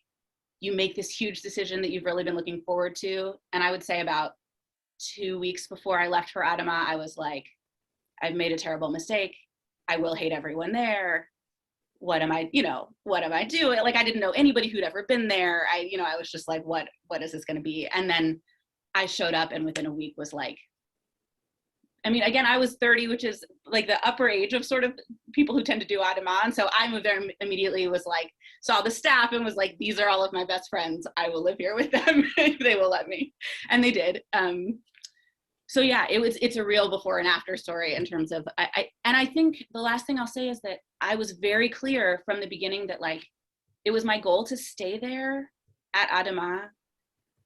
you make this huge decision that you've really been looking forward to. And I would say about 2 weeks before I left for Adamah, I was like, I've made a terrible mistake. I will hate everyone there. What am I doing? Like, I didn't know anybody who'd ever been there. I was just like, what is this going to be? And then I showed up, and within a week was like, again, I was 30, which is like the upper age of sort of people who tend to do Adamah. And so I moved there immediately, was like, saw the staff and was like, these are all of my best friends. I will live here with them if they will let me. And they did. so yeah, it's a real before and after story in terms of, I think the last thing I'll say is that I was very clear from the beginning that like, it was my goal to stay there at Adama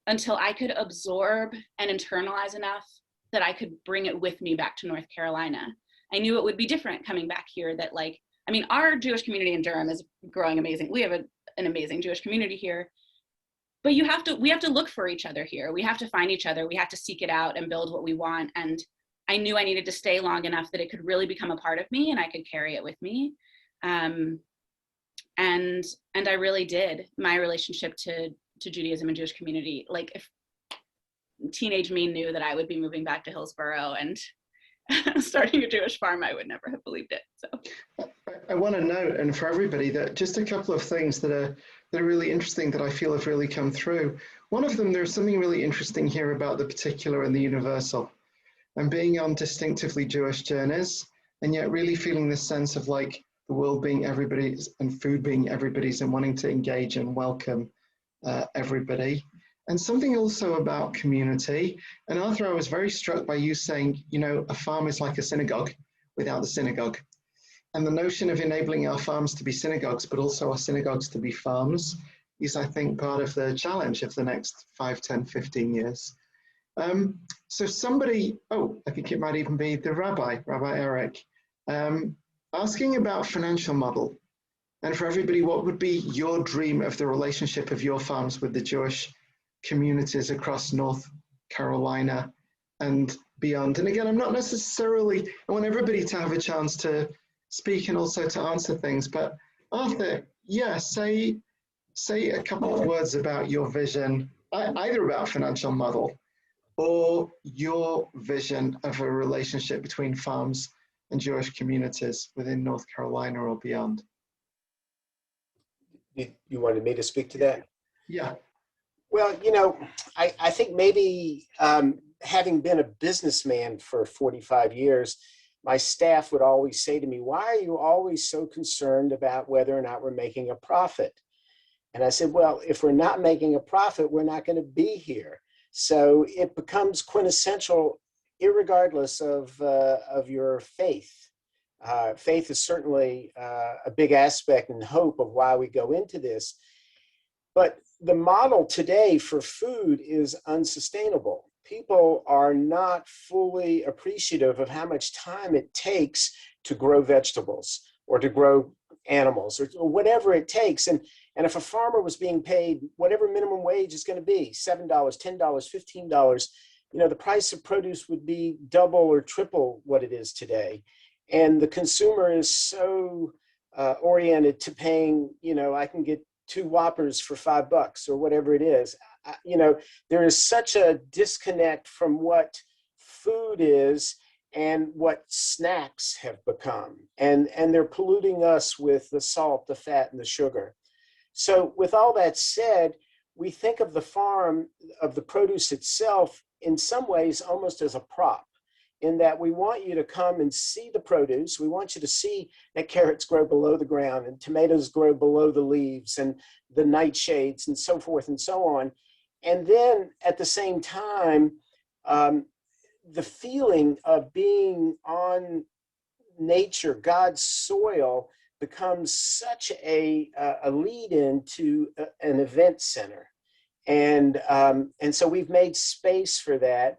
until I could absorb and internalize enough that I could bring it with me back to North Carolina. I knew it would be different coming back here, that like, I mean, our Jewish community in Durham is growing amazing. We have an amazing Jewish community here, but we have to look for each other here. We have to find each other. We have to seek it out and build what we want. And I knew I needed to stay long enough that it could really become a part of me and I could carry it with me. And I really did. My relationship to Judaism and Jewish community, like if teenage me knew that I would be moving back to Hillsborough and starting a Jewish farm, I would never have believed it. So I want to note, and for everybody, that just a couple of things that are really interesting that I feel have really come through. One of them, there's something really interesting here about the particular and the universal, and being on distinctively Jewish journeys, and yet really feeling this sense of like the world being everybody's and food being everybody's, and wanting to engage and welcome everybody. And something also about community. And Arthur, I was very struck by you saying, you know, a farm is like a synagogue without the synagogue. And the notion of enabling our farms to be synagogues, but also our synagogues to be farms, is, I think, part of the challenge of the next 5, 10, 15 years. So somebody, I think it might even be the Rabbi Eric, asking about financial model. And for everybody, what would be your dream of the relationship of your farms with the Jewish communities across North Carolina and beyond? And again, I'm not necessarily, I want everybody to have a chance to speak and also to answer things, but Arthur, yeah, say a couple of words about your vision, either about financial model or your vision of a relationship between farms and Jewish communities within North Carolina or beyond. You wanted me to speak to that? Yeah. Well, you know, I think maybe having been a businessman for 45 years, my staff would always say to me, why are you always so concerned about whether or not we're making a profit? And I said, well, if we're not making a profit, we're not going to be here. So it becomes quintessential, irregardless of your faith. Faith is certainly a big aspect and hope of why we go into this. But the model today for food is unsustainable. People are not fully appreciative of how much time it takes to grow vegetables or to grow animals or whatever it takes. And if a farmer was being paid whatever minimum wage is going to be, $7, $10, $15, you know, the price of produce would be double or triple what it is today. And the consumer is so oriented to paying, you know, I can get 2 Whoppers for $5 or whatever it is. You know, there is such a disconnect from what food is and what snacks have become. And they're polluting us with the salt, the fat, and the sugar. So with all that said, we think of the farm, of the produce itself, in some ways almost as a prop, in that we want you to come and see the produce. We want you to see that carrots grow below the ground and tomatoes grow below the leaves and the nightshades and so forth and so on. And then at the same time, the feeling of being on nature, God's soil, becomes such a lead in to an event center. And so we've made space for that.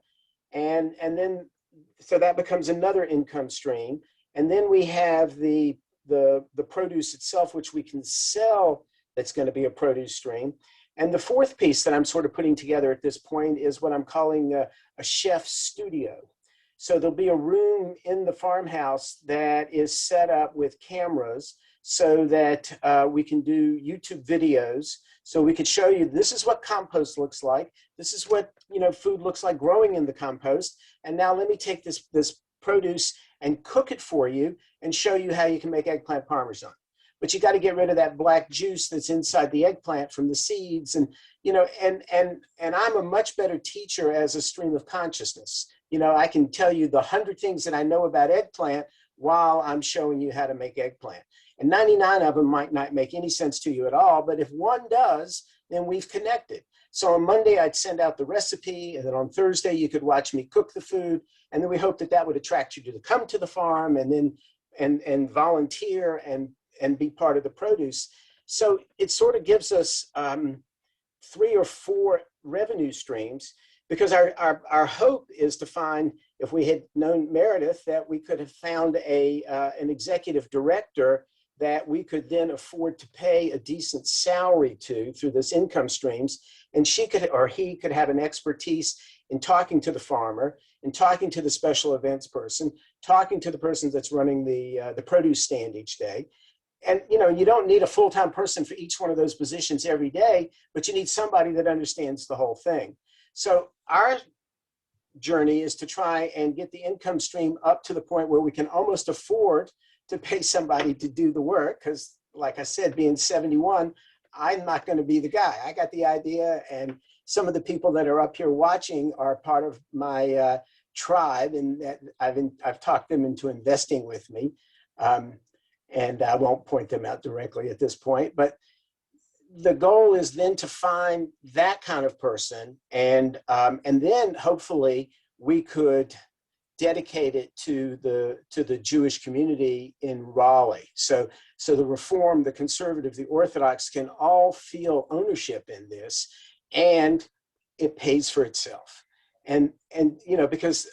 And then, so that becomes another income stream. And then we have the produce itself, which we can sell, that's going to be a produce stream. And the fourth piece that I'm sort of putting together at this point is what I'm calling a chef's studio. So there'll be a room in the farmhouse that is set up with cameras so that we can do YouTube videos. So we could show you, this is what compost looks like. This is what, you know, food looks like growing in the compost. And now let me take this produce and cook it for you and show you how you can make eggplant parmesan. But you got to get rid of that black juice that's inside the eggplant from the seeds. And, you know, and I'm a much better teacher as a stream of consciousness. You know, I can tell you the 100 things that I know about eggplant while I'm showing you how to make eggplant. And 99 of them might not make any sense to you at all, but if one does, then we've connected. So on Monday, I'd send out the recipe, and then on Thursday, you could watch me cook the food. And then we hope that that would attract you to come to the farm and then and volunteer and be part of the produce. So it sort of gives us 3 or 4 revenue streams, because our hope is to find, if we had known Meredith, that we could have found an executive director that we could then afford to pay a decent salary to through this income streams. And she could, or he could, have an expertise in talking to the farmer, and talking to the special events person, talking to the person that's running the produce stand each day. And you don't need a full-time person for each one of those positions every day, but you need somebody that understands the whole thing. So our journey is to try and get the income stream up to the point where we can almost afford to pay somebody to do the work. Because like I said, being 71, I'm not going to be the guy. I got the idea, and some of the people that are up here watching are part of my tribe, and that I've talked them into investing with me. And I won't point them out directly at this point, but the goal is then to find that kind of person, and then hopefully we could dedicate it to the Jewish community in Raleigh. So the Reform, the Conservative, the Orthodox can all feel ownership in this, and it pays for itself. And because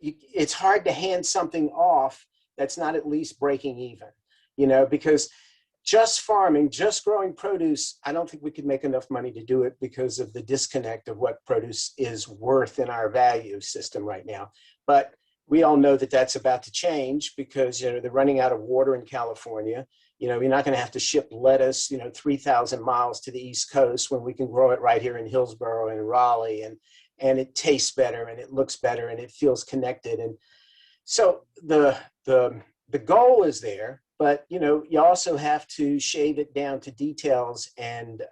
it's hard to hand something off that's not at least breaking even, because just farming, just growing produce, I don't think we could make enough money to do it because of the disconnect of what produce is worth in our value system right now. But we all know that that's about to change, because they're running out of water in California. You're not going to have to ship lettuce 3,000 miles to the East Coast when we can grow it right here in Hillsborough and Raleigh, and it tastes better, and it looks better, and it feels connected. And so the goal is there, but you also have to shave it down to details, and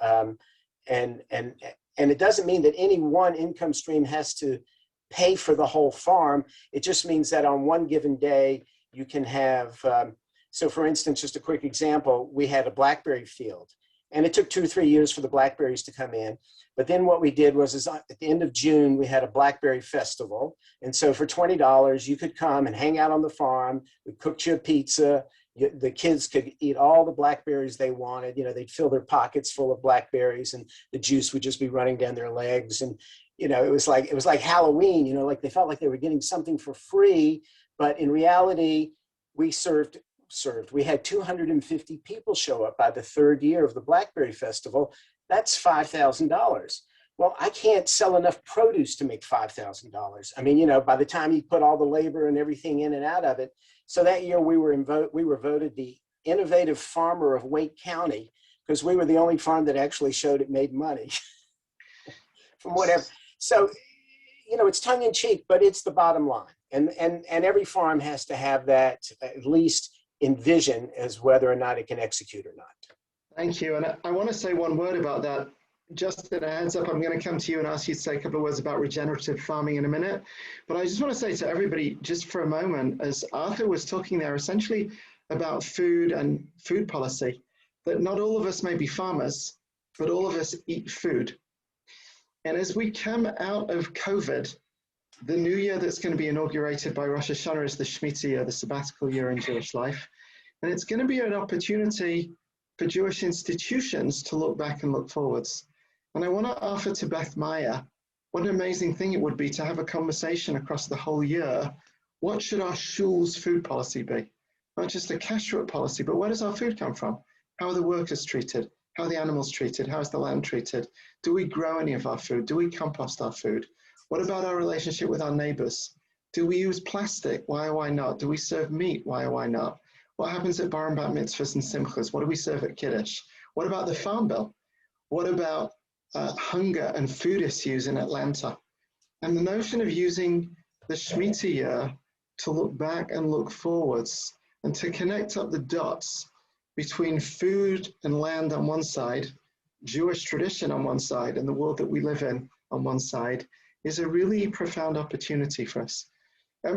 it doesn't mean that any one income stream has to pay for the whole farm. It just means that on one given day you can have. So, for instance, just a quick example: we had a blackberry field, and it took 2 or 3 years for the blackberries to come in. But then what we did was, at the end of June, we had a blackberry festival. And so for $20, you could come and hang out on the farm. We cooked you a pizza. The kids could eat all the blackberries they wanted. They'd fill their pockets full of blackberries, and the juice would just be running down their legs. And, it was like Halloween, like they felt like they were getting something for free. But in reality, we we had 250 people show up by the 3rd year of the Blackberry Festival. That's $5,000. Well, I can't sell enough produce to make $5,000. I mean, by the time you put all the labor and everything in and out of it. So that year we were voted the innovative farmer of Wake County, because we were the only farm that actually showed it made money from whatever. So, it's tongue in cheek, but it's the bottom line. And every farm has to have that at least envision as whether or not it can execute or not. Thank you. And I want to say one word about that. Just a heads up, I'm going to come to you and ask you to say a couple of words about regenerative farming in a minute. But I just want to say to everybody, just for a moment, as Arthur was talking there essentially about food and food policy, that not all of us may be farmers, but all of us eat food. And as we come out of COVID, the new year that's going to be inaugurated by Rosh Hashanah is the Shemitah year, the sabbatical year in Jewish life. And it's going to be an opportunity for Jewish institutions to look back and look forwards. And I want to offer to Beth Meyer, what an amazing thing it would be to have a conversation across the whole year. What should our shul's food policy be? Not just a kashrut policy, but where does our food come from? How are the workers treated? How are the animals treated? How is the land treated? Do we grow any of our food? Do we compost our food? What about our relationship with our neighbors? Do we use plastic? Why or why not? Do we serve meat? Why or why not? What happens at bar and bat mitzvahs and simchas? What do we serve at Kiddush? What about the Farm Bill? What about hunger and food issues in Atlanta? And the notion of using the Shemitah year to look back and look forwards and to connect up the dots between food and land on one side, Jewish tradition on one side, and the world that we live in on one side is a really profound opportunity for us.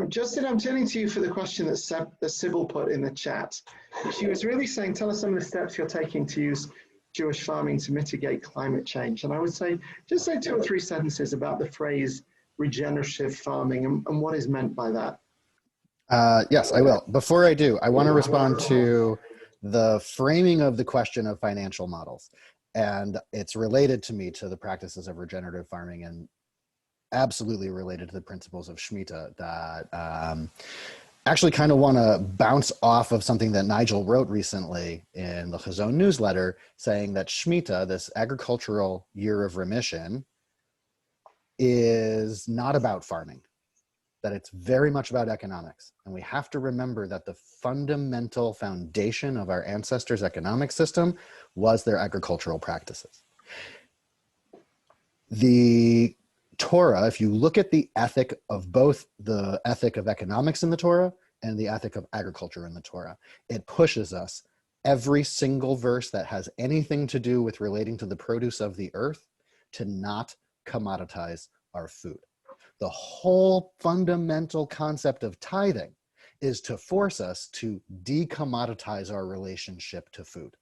Justin, I'm turning to you for the question that Sybil put in the chat. She was really saying, tell us some of the steps you're taking to use Jewish farming to mitigate climate change. And I would say, just say 2 or 3 sentences about the phrase regenerative farming and what is meant by that. Yes, I will. Before I do, I want to respond to the framing of the question of financial models. And it's related to me to the practices of regenerative farming and absolutely related to the principles of Shemitah that actually kind of want to bounce off of something that Nigel wrote recently in the Chazon newsletter, saying that Shemitah, this agricultural year of remission, is not about farming, that it's very much about economics. And we have to remember that the fundamental foundation of our ancestors' economic system was their agricultural practices. The Torah, if you look at the ethic of both the ethic of economics in the Torah and the ethic of agriculture in the Torah, it pushes us, every single verse that has anything to do with relating to the produce of the earth, to not commoditize our food. The whole fundamental concept of tithing is to force us to decommoditize our relationship to food.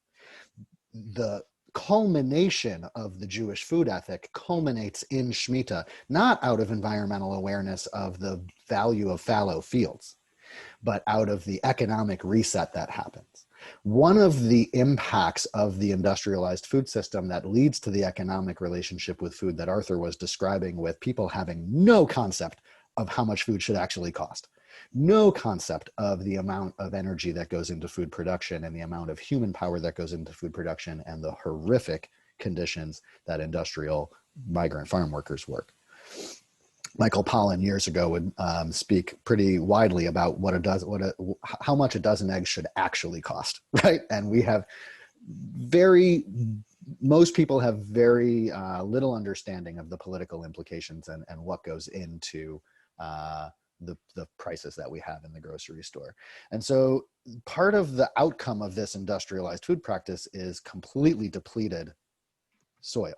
The culmination of the Jewish food ethic culminates in Shemitah, not out of environmental awareness of the value of fallow fields, but out of the economic reset that happens. One of the impacts of the industrialized food system that leads to the economic relationship with food that Arthur was describing, with people having no concept of how much food should actually cost, no concept of the amount of energy that goes into food production and the amount of human power that goes into food production and the horrific conditions that industrial migrant farm workers work. Michael Pollan years ago would speak pretty widely about how much a dozen eggs should actually cost, right? And we have most people have very little understanding of the political implications and what goes into the prices that we have in the grocery store. And so part of the outcome of this industrialized food practice is completely depleted soil.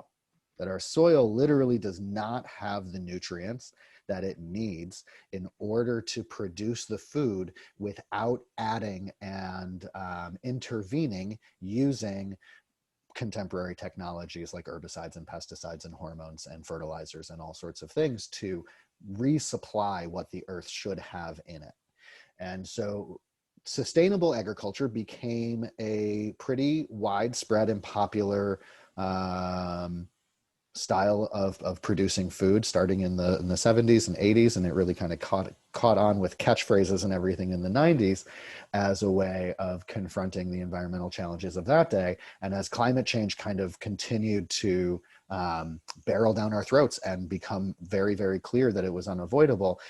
That our soil literally does not have the nutrients that it needs in order to produce the food without adding and intervening using contemporary technologies like herbicides and pesticides and hormones and fertilizers and all sorts of things to resupply what the earth should have in it. And so sustainable agriculture became a pretty widespread and popular style of producing food starting in the 70s and 80s, and it really kind of caught on with catchphrases and everything in the 90s as a way of confronting the environmental challenges of that day. And as climate change kind of continued to barrel down our throats and become very, very clear that it was unavoidable,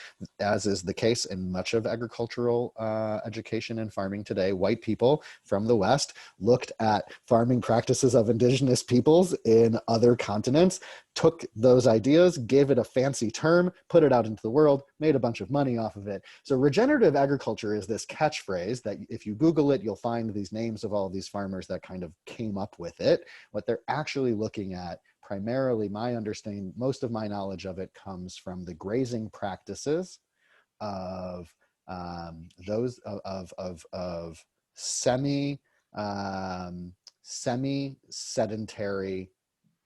as is the case in much of agricultural education and farming today, white people from the West looked at farming practices of indigenous peoples in other continents, took those ideas, gave it a fancy term, put it out into the world, made a bunch of money off of it. So regenerative agriculture is this catchphrase that if you Google it, you'll find these names of all of these farmers that kind of came up with it. What they're actually looking at, primarily my understanding, most of my knowledge of it comes from the grazing practices of those of semi-sedentary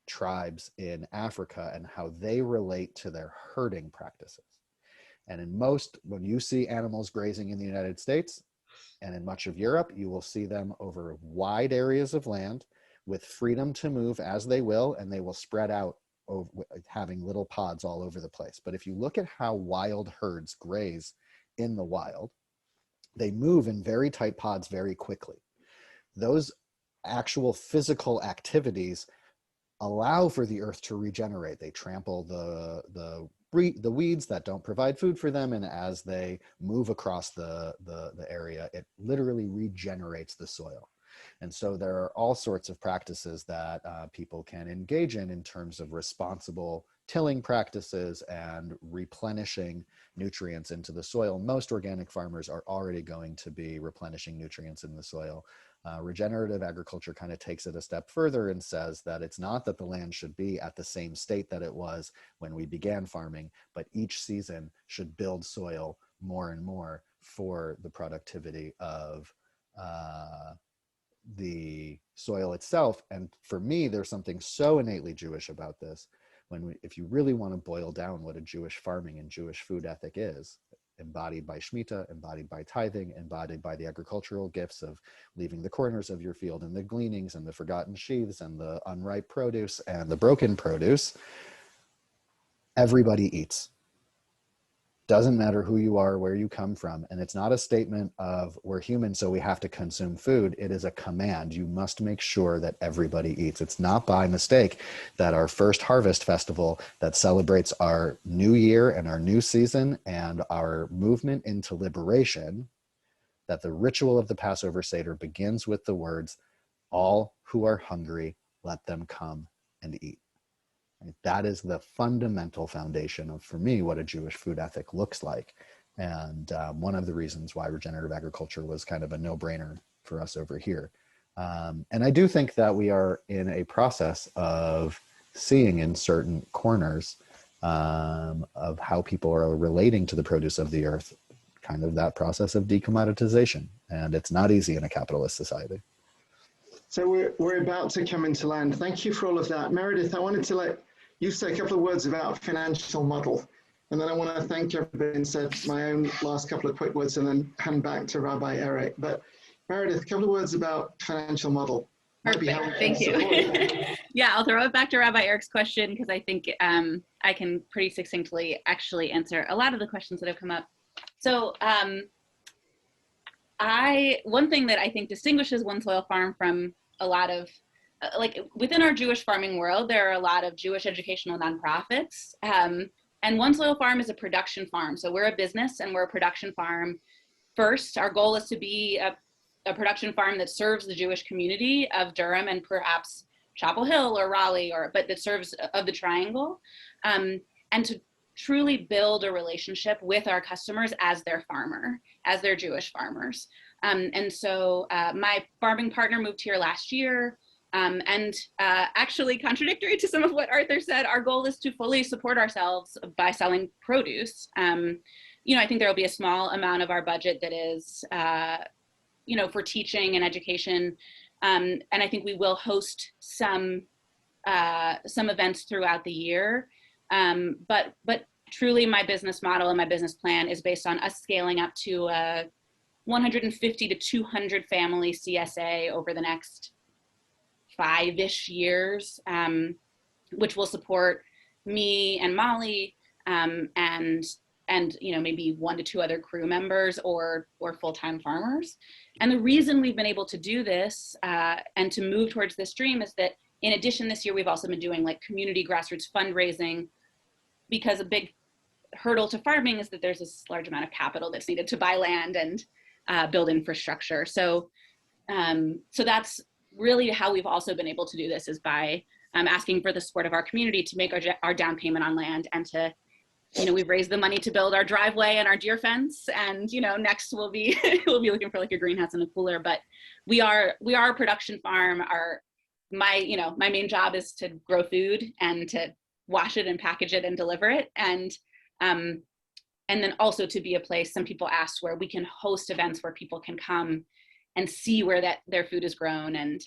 tribes in Africa and how they relate to their herding practices. And when you see animals grazing in the United States and in much of Europe, you will see them over wide areas of land with freedom to move as they will, and they will spread out over, having little pods all over the place. But if you look at how wild herds graze in the wild, they move in very tight pods very quickly. Those actual physical activities allow for the earth to regenerate. They trample the weeds that don't provide food for them, and as they move across the area, it literally regenerates the soil. And so there are all sorts of practices that people can engage in terms of responsible tilling practices and replenishing nutrients into the soil. Most organic farmers are already going to be replenishing nutrients in the soil. Regenerative agriculture kind of takes it a step further and says that it's not that the land should be at the same state that it was when we began farming, but each season should build soil more and more for the productivity of the soil itself. And for me, there's something so innately Jewish about this. If you really want to boil down what a Jewish farming and Jewish food ethic is, embodied by Shemitah, embodied by tithing, embodied by the agricultural gifts of leaving the corners of your field and the gleanings and the forgotten sheaves and the unripe produce and the broken produce, everybody eats. Doesn't matter who you are, where you come from. And it's not a statement of we're human, so we have to consume food. It is a command. You must make sure that everybody eats. It's not by mistake that our first harvest festival that celebrates our new year and our new season and our movement into liberation, that the ritual of the Passover Seder begins with the words, all who are hungry, let them come and eat. That is the fundamental foundation of, for me, what a Jewish food ethic looks like. And one of the reasons why regenerative agriculture was kind of a no-brainer for us over here. And I do think that we are in a process of seeing in certain corners of how people are relating to the produce of the earth, kind of that process of decommoditization. And it's not easy in a capitalist society. So we're about to come into land. Thank you for all of that. Meredith, I wanted to let you say a couple of words about financial model. And then I want to thank everybody and say my own last couple of quick words and then hand back to Rabbi Eric. But Meredith, a couple of words about financial model. Perfect. Thank you. Yeah, I'll throw it back to Rabbi Eric's question because I think I can pretty succinctly actually answer a lot of the questions that have come up. So one thing that I think distinguishes One Soil Farm from a lot of, like within our Jewish farming world, there are a lot of Jewish educational nonprofits. And One Soil Farm is a production farm. So we're a business and we're a production farm. First, our goal is to be a production farm that serves the Jewish community of Durham and perhaps Chapel Hill or Raleigh, but that serves of the Triangle. And to truly build a relationship with our customers as their farmer, as their Jewish farmers. And so my farming partner moved here last year. And actually, contradictory to some of what Arthur said, our goal is to fully support ourselves by selling produce. You know, I think there will be a small amount of our budget that is, you know, for teaching and education. And I think we will host some events throughout the year. But truly, my business model and my business plan is based on us scaling up to 150 to 200 family CSA over the next 5-ish years, which will support me and Molly and you know, maybe 1 to 2 other crew members or full-time farmers. And the reason we've been able to do this and to move towards this dream is that in addition, this year we've also been doing like community grassroots fundraising, because a big hurdle to farming is that there's this large amount of capital that's needed to buy land and build infrastructure. So that's really how we've also been able to do this, is by asking for the support of our community to make our down payment on land, and to, you know, we've raised the money to build our driveway and our deer fence, and, you know, next we'll be we'll be looking for like a greenhouse and a cooler. But we are a production farm. My main job is to grow food and to wash it and package it and deliver it, and then also to be a place, some people asked, where we can host events where people can come and see where their food is grown. And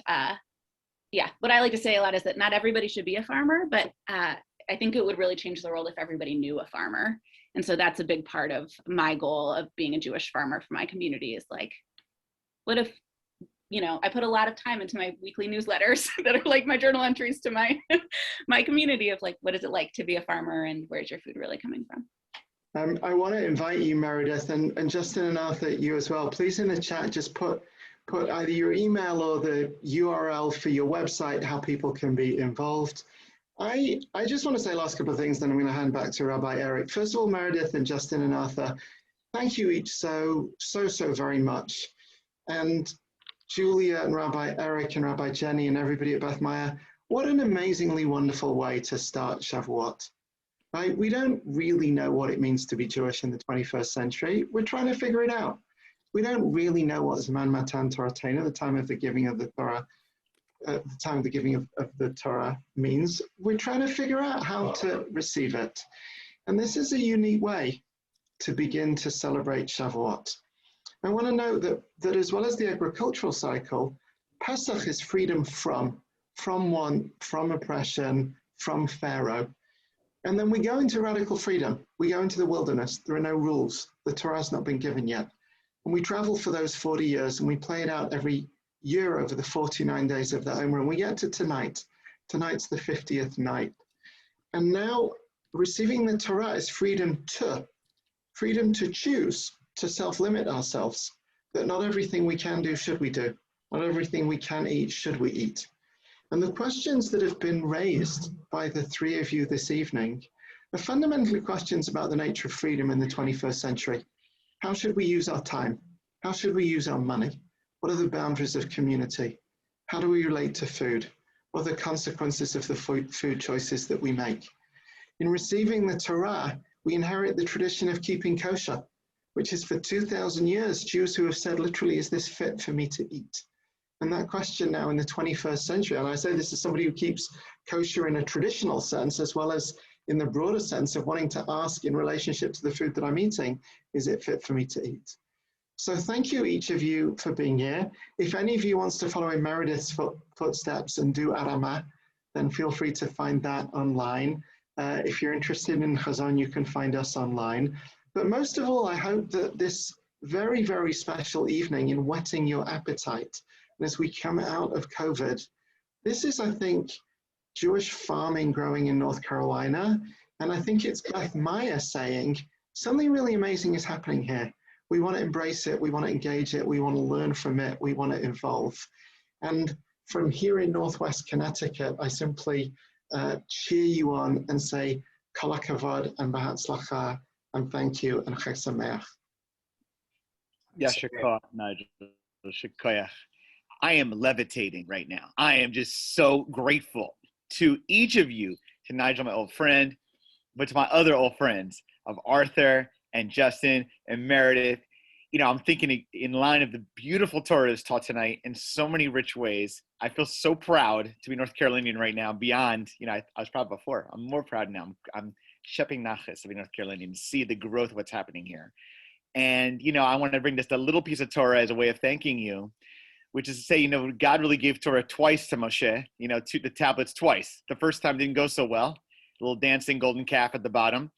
yeah, what I like to say a lot is that not everybody should be a farmer, but I think it would really change the world if everybody knew a farmer. And so that's a big part of my goal of being a Jewish farmer for my community, is like, what if, you know, I put a lot of time into my weekly newsletters that are like my journal entries to my my community of like, what is it like to be a farmer and where's your food really coming from? I want to invite you, Meredith, and Justin and Arthur, you as well. Please in the chat, just put either your email or the URL for your website, how people can be involved. I just want to say last couple of things, then I'm going to hand back to Rabbi Eric. First of all, Meredith and Justin and Arthur, thank you each so very much. And Julia and Rabbi Eric and Rabbi Jenny and everybody at Beth Maya, what an amazingly wonderful way to start Shavuot. Right? We don't really know what it means to be Jewish in the 21st century. We're trying to figure it out. We don't really know what Zman Matan Torah Teinu, the time of the giving of the Torah, the time of the giving of the Torah means. We're trying to figure out how to receive it. And this is a unique way to begin to celebrate Shavuot. I want to note that as well as the agricultural cycle, Pesach is freedom from want, from oppression, from Pharaoh. And then we go into radical freedom. We go into the wilderness. There are no rules. The Torah has not been given yet. And we travel for those 40 years and we play it out every year over the 49 days of the Omer. And we get to tonight. Tonight's the 50th night. And now receiving the Torah is freedom to choose, to self-limit ourselves, that not everything we can do should we do. Not everything we can eat should we eat. And the questions that have been raised by the three of you this evening are fundamentally questions about the nature of freedom in the 21st century. How should we use our time? How should we use our money? What are the boundaries of community? How do we relate to food? What are the consequences of the food choices that we make? In receiving the Torah, we inherit the tradition of keeping kosher, which is for 2,000 years, Jews who have said literally, is this fit for me to eat? And that question now in the 21st century, and I say this as somebody who keeps kosher in a traditional sense, as well as in the broader sense of wanting to ask in relationship to the food that I'm eating, is it fit for me to eat? So thank you, each of you, for being here. If any of you wants to follow in Meredith's footsteps and do Arama, then feel free to find that online. If you're interested in Chazon, you can find us online. But most of all, I hope that this very, very special evening in whetting your appetite, and as we come out of COVID, this is, I think, Jewish farming growing in North Carolina. And I think it's Beth Meyer saying, something really amazing is happening here. We want to embrace it. We want to engage it. We want to learn from it. We want to evolve. And from here in Northwest Connecticut, I simply cheer you on and say, Kol HaKavod and B'Hatzlacha, and thank you, and Chag Sameach. Yashikah, Nigel. Shikoyach. I am levitating right now. I am just so grateful to each of you, to Nigel, my old friend, but to my other old friends of Arthur and Justin and Meredith. You know, I'm thinking in line of the beautiful Torah that's taught tonight in so many rich ways. I feel so proud to be North Carolinian right now beyond, you know, I was proud before. I'm more proud now. I'm Shepping Nachas to be North Carolinian, to see the growth of what's happening here. And, you know, I want to bring just a little piece of Torah as a way of thanking you, which is to say, you know, God really gave Torah twice to Moshe, you know, to the tablets twice. The first time didn't go so well, a little dancing golden calf at the bottom.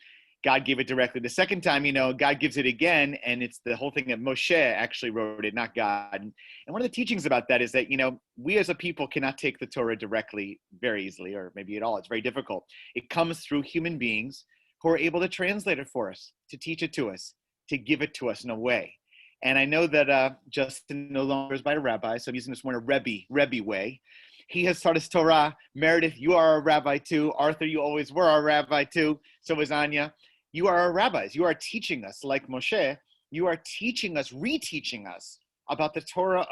God gave it directly. The second time, you know, God gives it again, and it's the whole thing that Moshe actually wrote it, not God. And one of the teachings about that is that, you know, we as a people cannot take the Torah directly very easily, or maybe at all. It's very difficult. It comes through human beings who are able to translate it for us, to teach it to us, to give it to us in a way. And I know that Justin no longer is by a rabbi, so I'm using this more in a Rebbe way. He has taught us Torah. Meredith, you are a rabbi too. Arthur, you always were our rabbi too. So is Anya. You are our rabbis. You are teaching us, like Moshe, you are teaching us, reteaching us about the Torah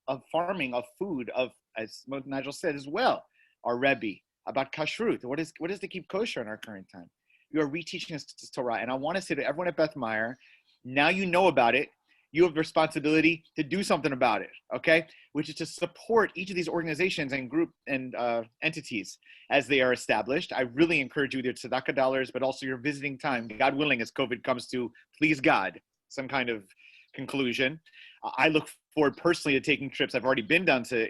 of farming, of food, of, as Nigel said as well, our Rebbe, about kashrut. What is to keep kosher in our current time? You are reteaching us this Torah. And I want to say to everyone at Beth Meyer, now you know about it. You have the responsibility to do something about it, okay? Which is to support each of these organizations and group and entities as they are established. I really encourage you with your tzedakah dollars, but also your visiting time, God willing, as COVID comes to, please God, some kind of conclusion. I look forward personally to taking trips. I've already been down to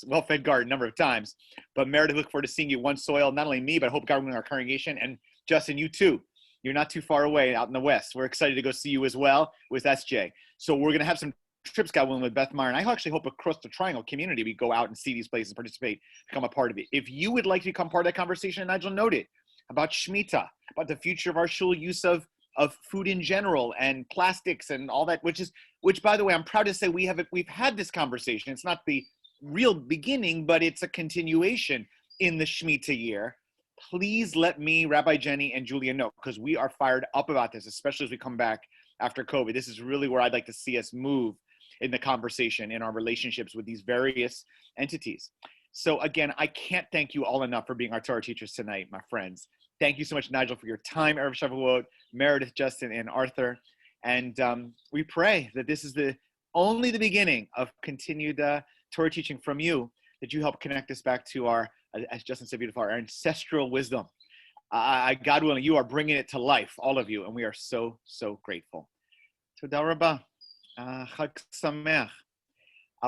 Well-Fed Garden a number of times, but Meredith, look forward to seeing you One Soil, not only me, but I hope God willing our congregation, and Justin, you too. You're not too far away out in the West. We're excited to go see you as well with SJ. So we're going to have some trips, God willing, with Beth Meyer. And I actually hope across the Triangle community, we go out and see these places, participate, become a part of it. If you would like to become part of that conversation, Nigel noted, about Shemitah, about the future of our shul use of food in general and plastics and all that, which by the way, I'm proud to say we've had this conversation. It's not the real beginning, but it's a continuation in the Shemitah year. Please let me, Rabbi Jenny, and Julia know, because we are fired up about this, especially as we come back after COVID. This is really where I'd like to see us move in the conversation, in our relationships with these various entities. So again, I can't thank you all enough for being our Torah teachers tonight, my friends. Thank you so much, Nigel, for your time, Erev Shavuot, Meredith, Justin, and Arthur. And we pray that this is only the beginning of continued Torah teaching from you, that you help connect us back to our, as Justin said beautifully, our ancestral wisdom. God willing, you are bringing it to life, all of you, and we are so, so grateful. Toda rabah. Chag Sameach.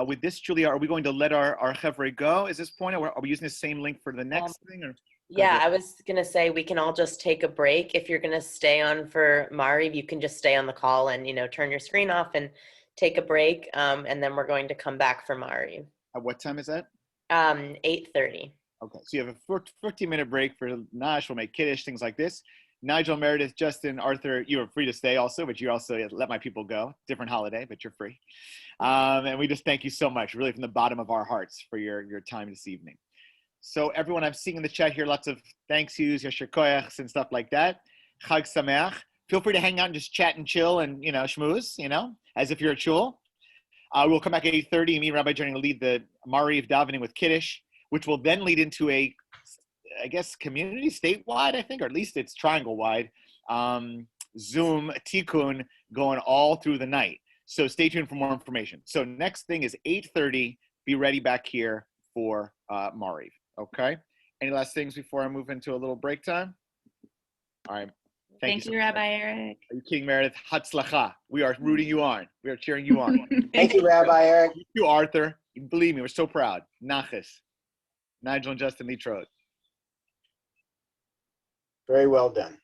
With this, Julia, are we going to let our chevre go at this point? Or are we using the same link for the next thing? Or Yeah, I was going to say we can all just take a break. If you're going to stay on for Mariv, you can just stay on the call and, turn your screen off and take a break. And then we're going to come back for Mariv. At what time is that? 8:30. Okay, so you have a 15-minute break for Nash. We'll make Kiddush, things like this. Nigel, Meredith, Justin, Arthur, you are free to stay also, but you also let my people go. Different holiday, but you're free. And we just thank you so much, really from the bottom of our hearts for your time this evening. So everyone, I'm seeing in the chat here lots of thanks yous, yasher koyachs, and stuff like that. Chag Sameach. Feel free to hang out and just chat and chill and, schmooze, as if you're a shul. We'll come back at 8:30. Me and Rabbi Journey will lead the Mariv davening with Kiddush, which will then lead into a, I guess, community statewide, I think, or at least it's triangle-wide, Zoom tikkun going all through the night. So stay tuned for more information. So next thing is 8:30. Be ready back here for Mariv. Okay. Any last things before I move into a little break time? All right. Thank you, Rabbi Eric. Are you kidding, Meredith? Hatzlacha. We are rooting you on. We are cheering you on. Thank you, Rabbi Eric. Thank you, Arthur. Believe me, we're so proud. Nachas. Nigel and Justin Litrode. Very well done.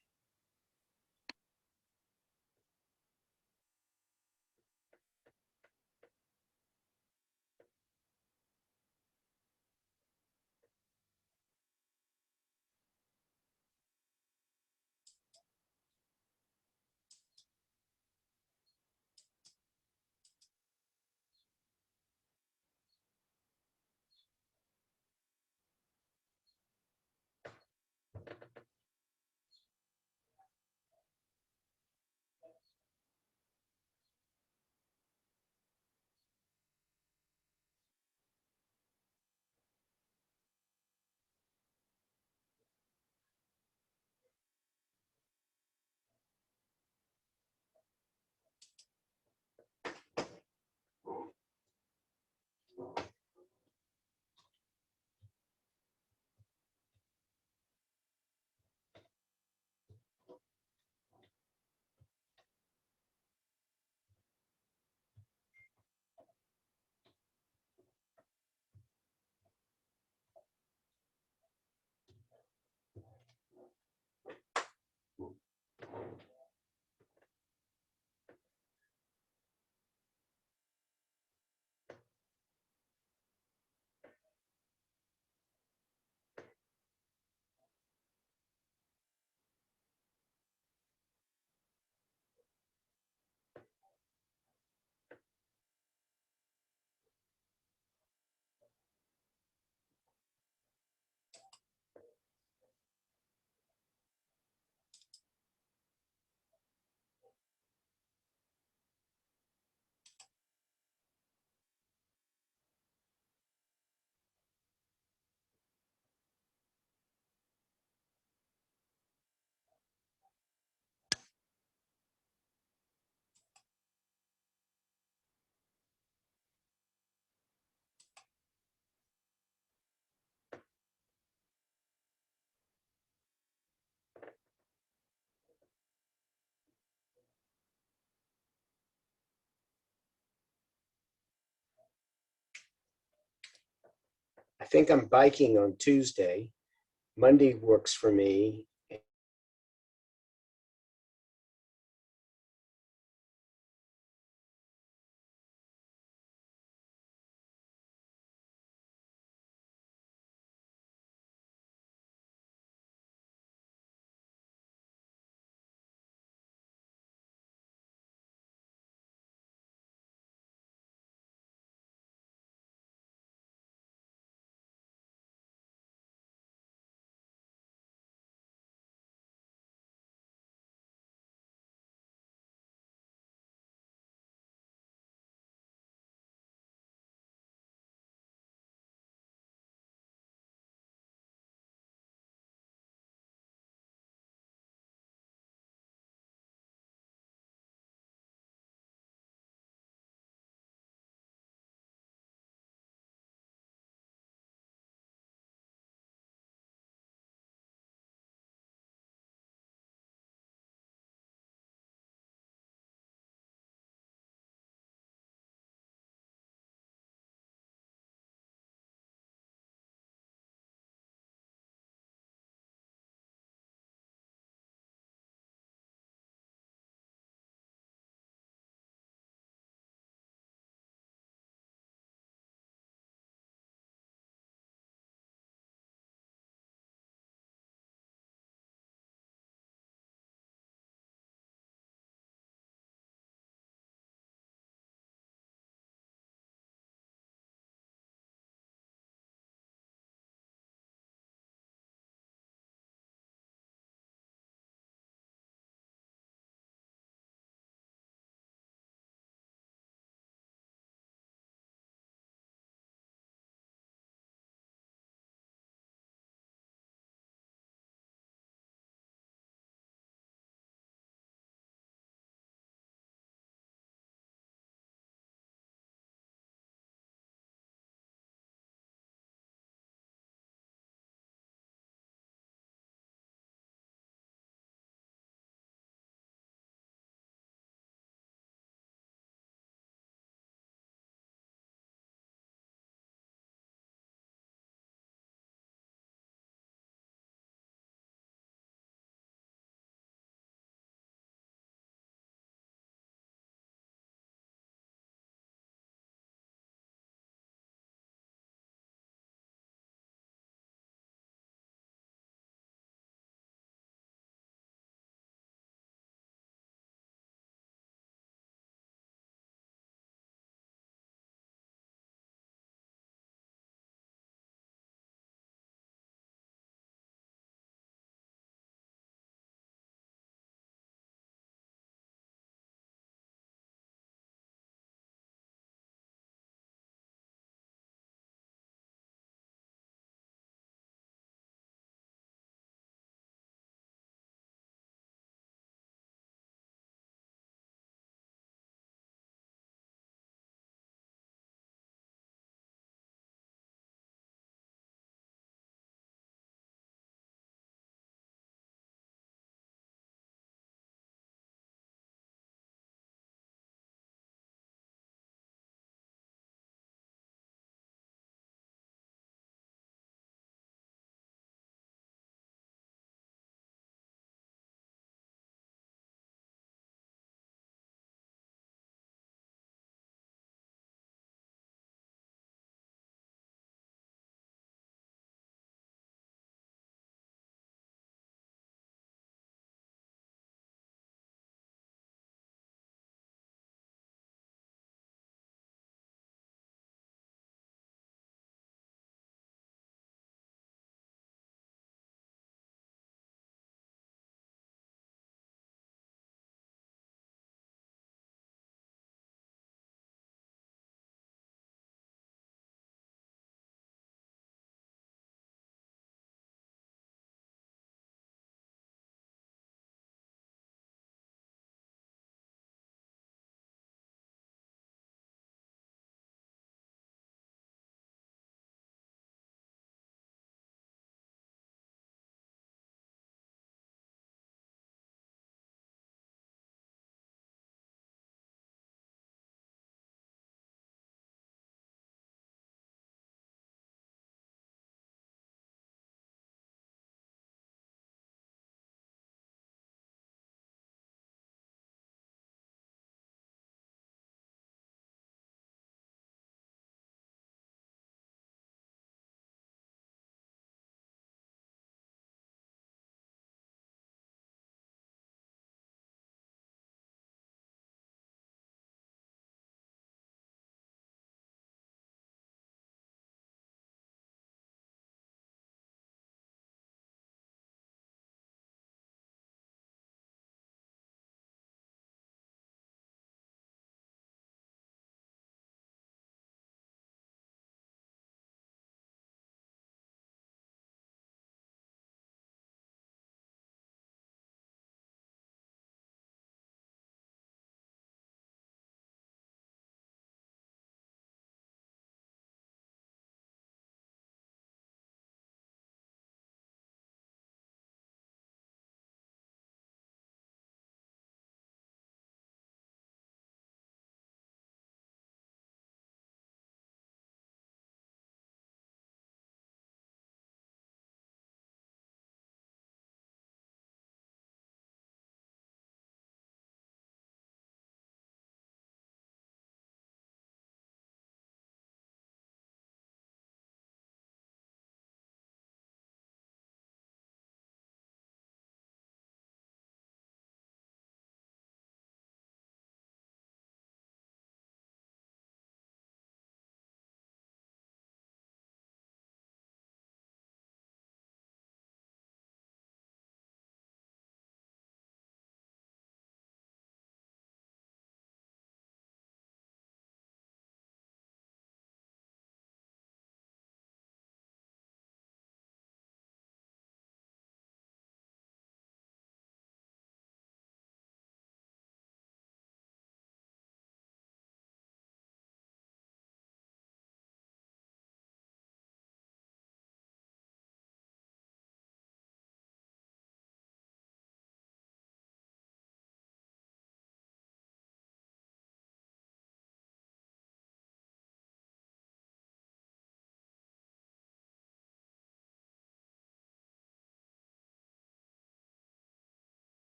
I think I'm biking on Tuesday. Monday works for me.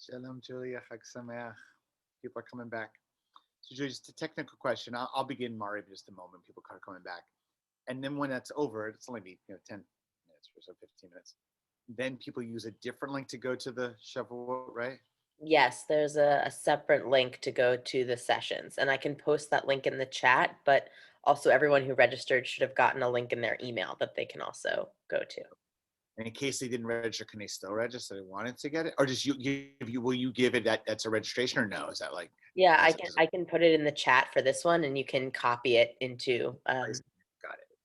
Shalom, Julia. Chag Sameach. People are coming back. So, Julia, just a technical question. I'll begin, Mari, in just a moment. People are coming back. And then when that's over, it's only be 10 minutes or so, 15 minutes. Then people use a different link to go to the Shavuot, right? Yes, there's a separate link to go to the sessions, and I can post that link in the chat, but also everyone who registered should have gotten a link in their email that they can also go to. And in case they didn't register, can they still register? They wanted to get it, or just will you give it that's a registration, or no? Is that like? Yeah, I can put it in the chat for this one, and you can copy it into Got it.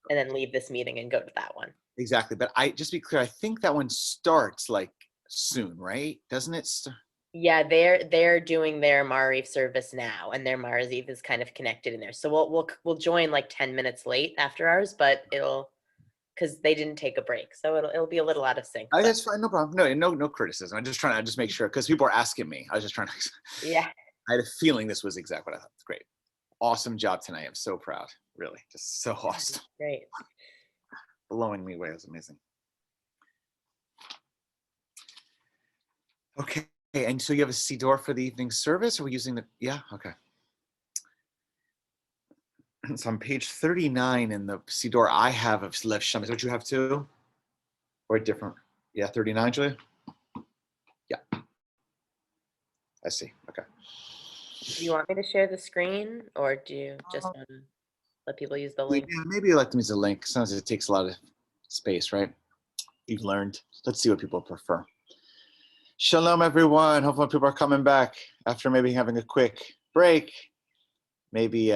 and then leave this meeting and go to that one. Exactly, but just be clear. I think that one starts like soon, right? Doesn't it? Yeah, they're doing their Maariv service now, and their Maariv is kind of connected in there. So we'll join like 10 minutes late after ours, but it'll because they didn't take a break, so it'll be a little out of sync. That's fine, no problem. No criticism. I'm just trying to make sure because people are asking me. I was just trying to. Yeah. I had a feeling this was exactly what I thought. It's great. Awesome job tonight. I'm so proud. Really, just so awesome. Great. Blowing me away. It was amazing. Okay, and so you have a Siddur for the evening service? Are we using the? Yeah. Okay. It's on page 39 in the Siddur I have of Lev Shem. Is what you have too? Or different? Yeah, 39, Julia? Yeah. I see. Okay. Do you want me to share the screen, or do you just want to let people use the link? Yeah, maybe let them use the link. Sometimes it takes a lot of space, right? You've learned. Let's see what people prefer. Shalom, everyone. Hopefully people are coming back after maybe having a quick break. Maybe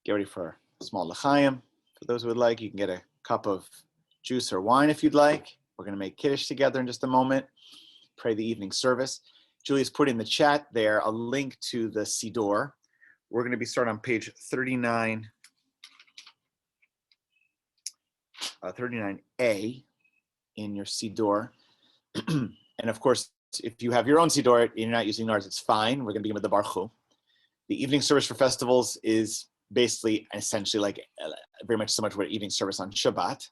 get ready for a small l'chaim. For those who would like, you can get a cup of juice or wine if you'd like. We're going to make Kiddush together in just a moment. Pray the evening service. Julia's put in the chat there a link to the Siddur. We're going to be starting on page 39, 39A in your Siddur. And of course, if you have your own Siddur and you're not using ours, it's fine. We're going to begin with the Baruch Hu. The evening service for festivals is basically essentially like very much so much what evening service on Shabbat.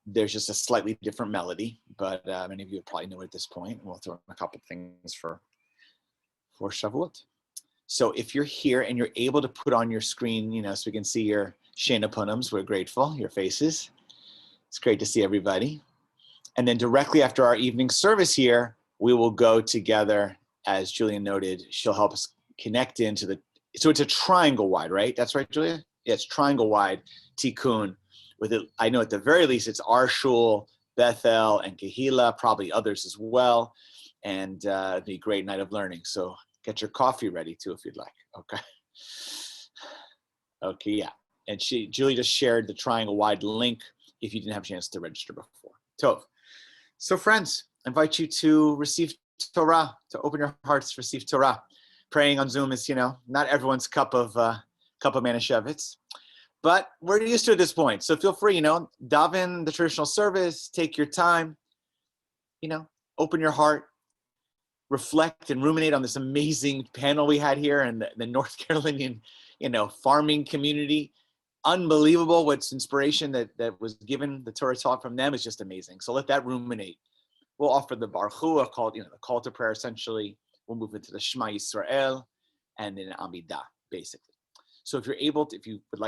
There's just a slightly different melody, but many of you probably know it at this point. We'll throw in a couple of things for Shavuot. So if you're here and you're able to put on your screen, so we can see your Shena Punams, we're grateful, your faces. It's great to see everybody. And then directly after our evening service here, we will go together, as Julian noted. She'll help us connect into so it's a triangle wide, right? That's right, Julia? Yeah, it's triangle wide tikkun. With it, I know at the very least it's our shul, Bethel, and Kehila, probably others as well. And it'll be a great night of learning. So get your coffee ready too, if you'd like. Okay. Okay, yeah. And Julie just shared the triangle wide link if you didn't have a chance to register before. Tov. So friends, I invite you to receive Torah, to open your hearts to receive Torah. Praying on Zoom is, not everyone's cup of Manischewitz, but we're used to it at this point. So feel free, daven the traditional service, take your time, open your heart, reflect and ruminate on this amazing panel we had here in the North Carolinian, farming community. Unbelievable what's inspiration that was given, the Torah taught from them is just amazing. So let that ruminate. We'll offer the Baruch Hu, called, the call to prayer essentially. We'll move into the Shema Yisrael and then Amidah, basically. So if you're able to, if you would like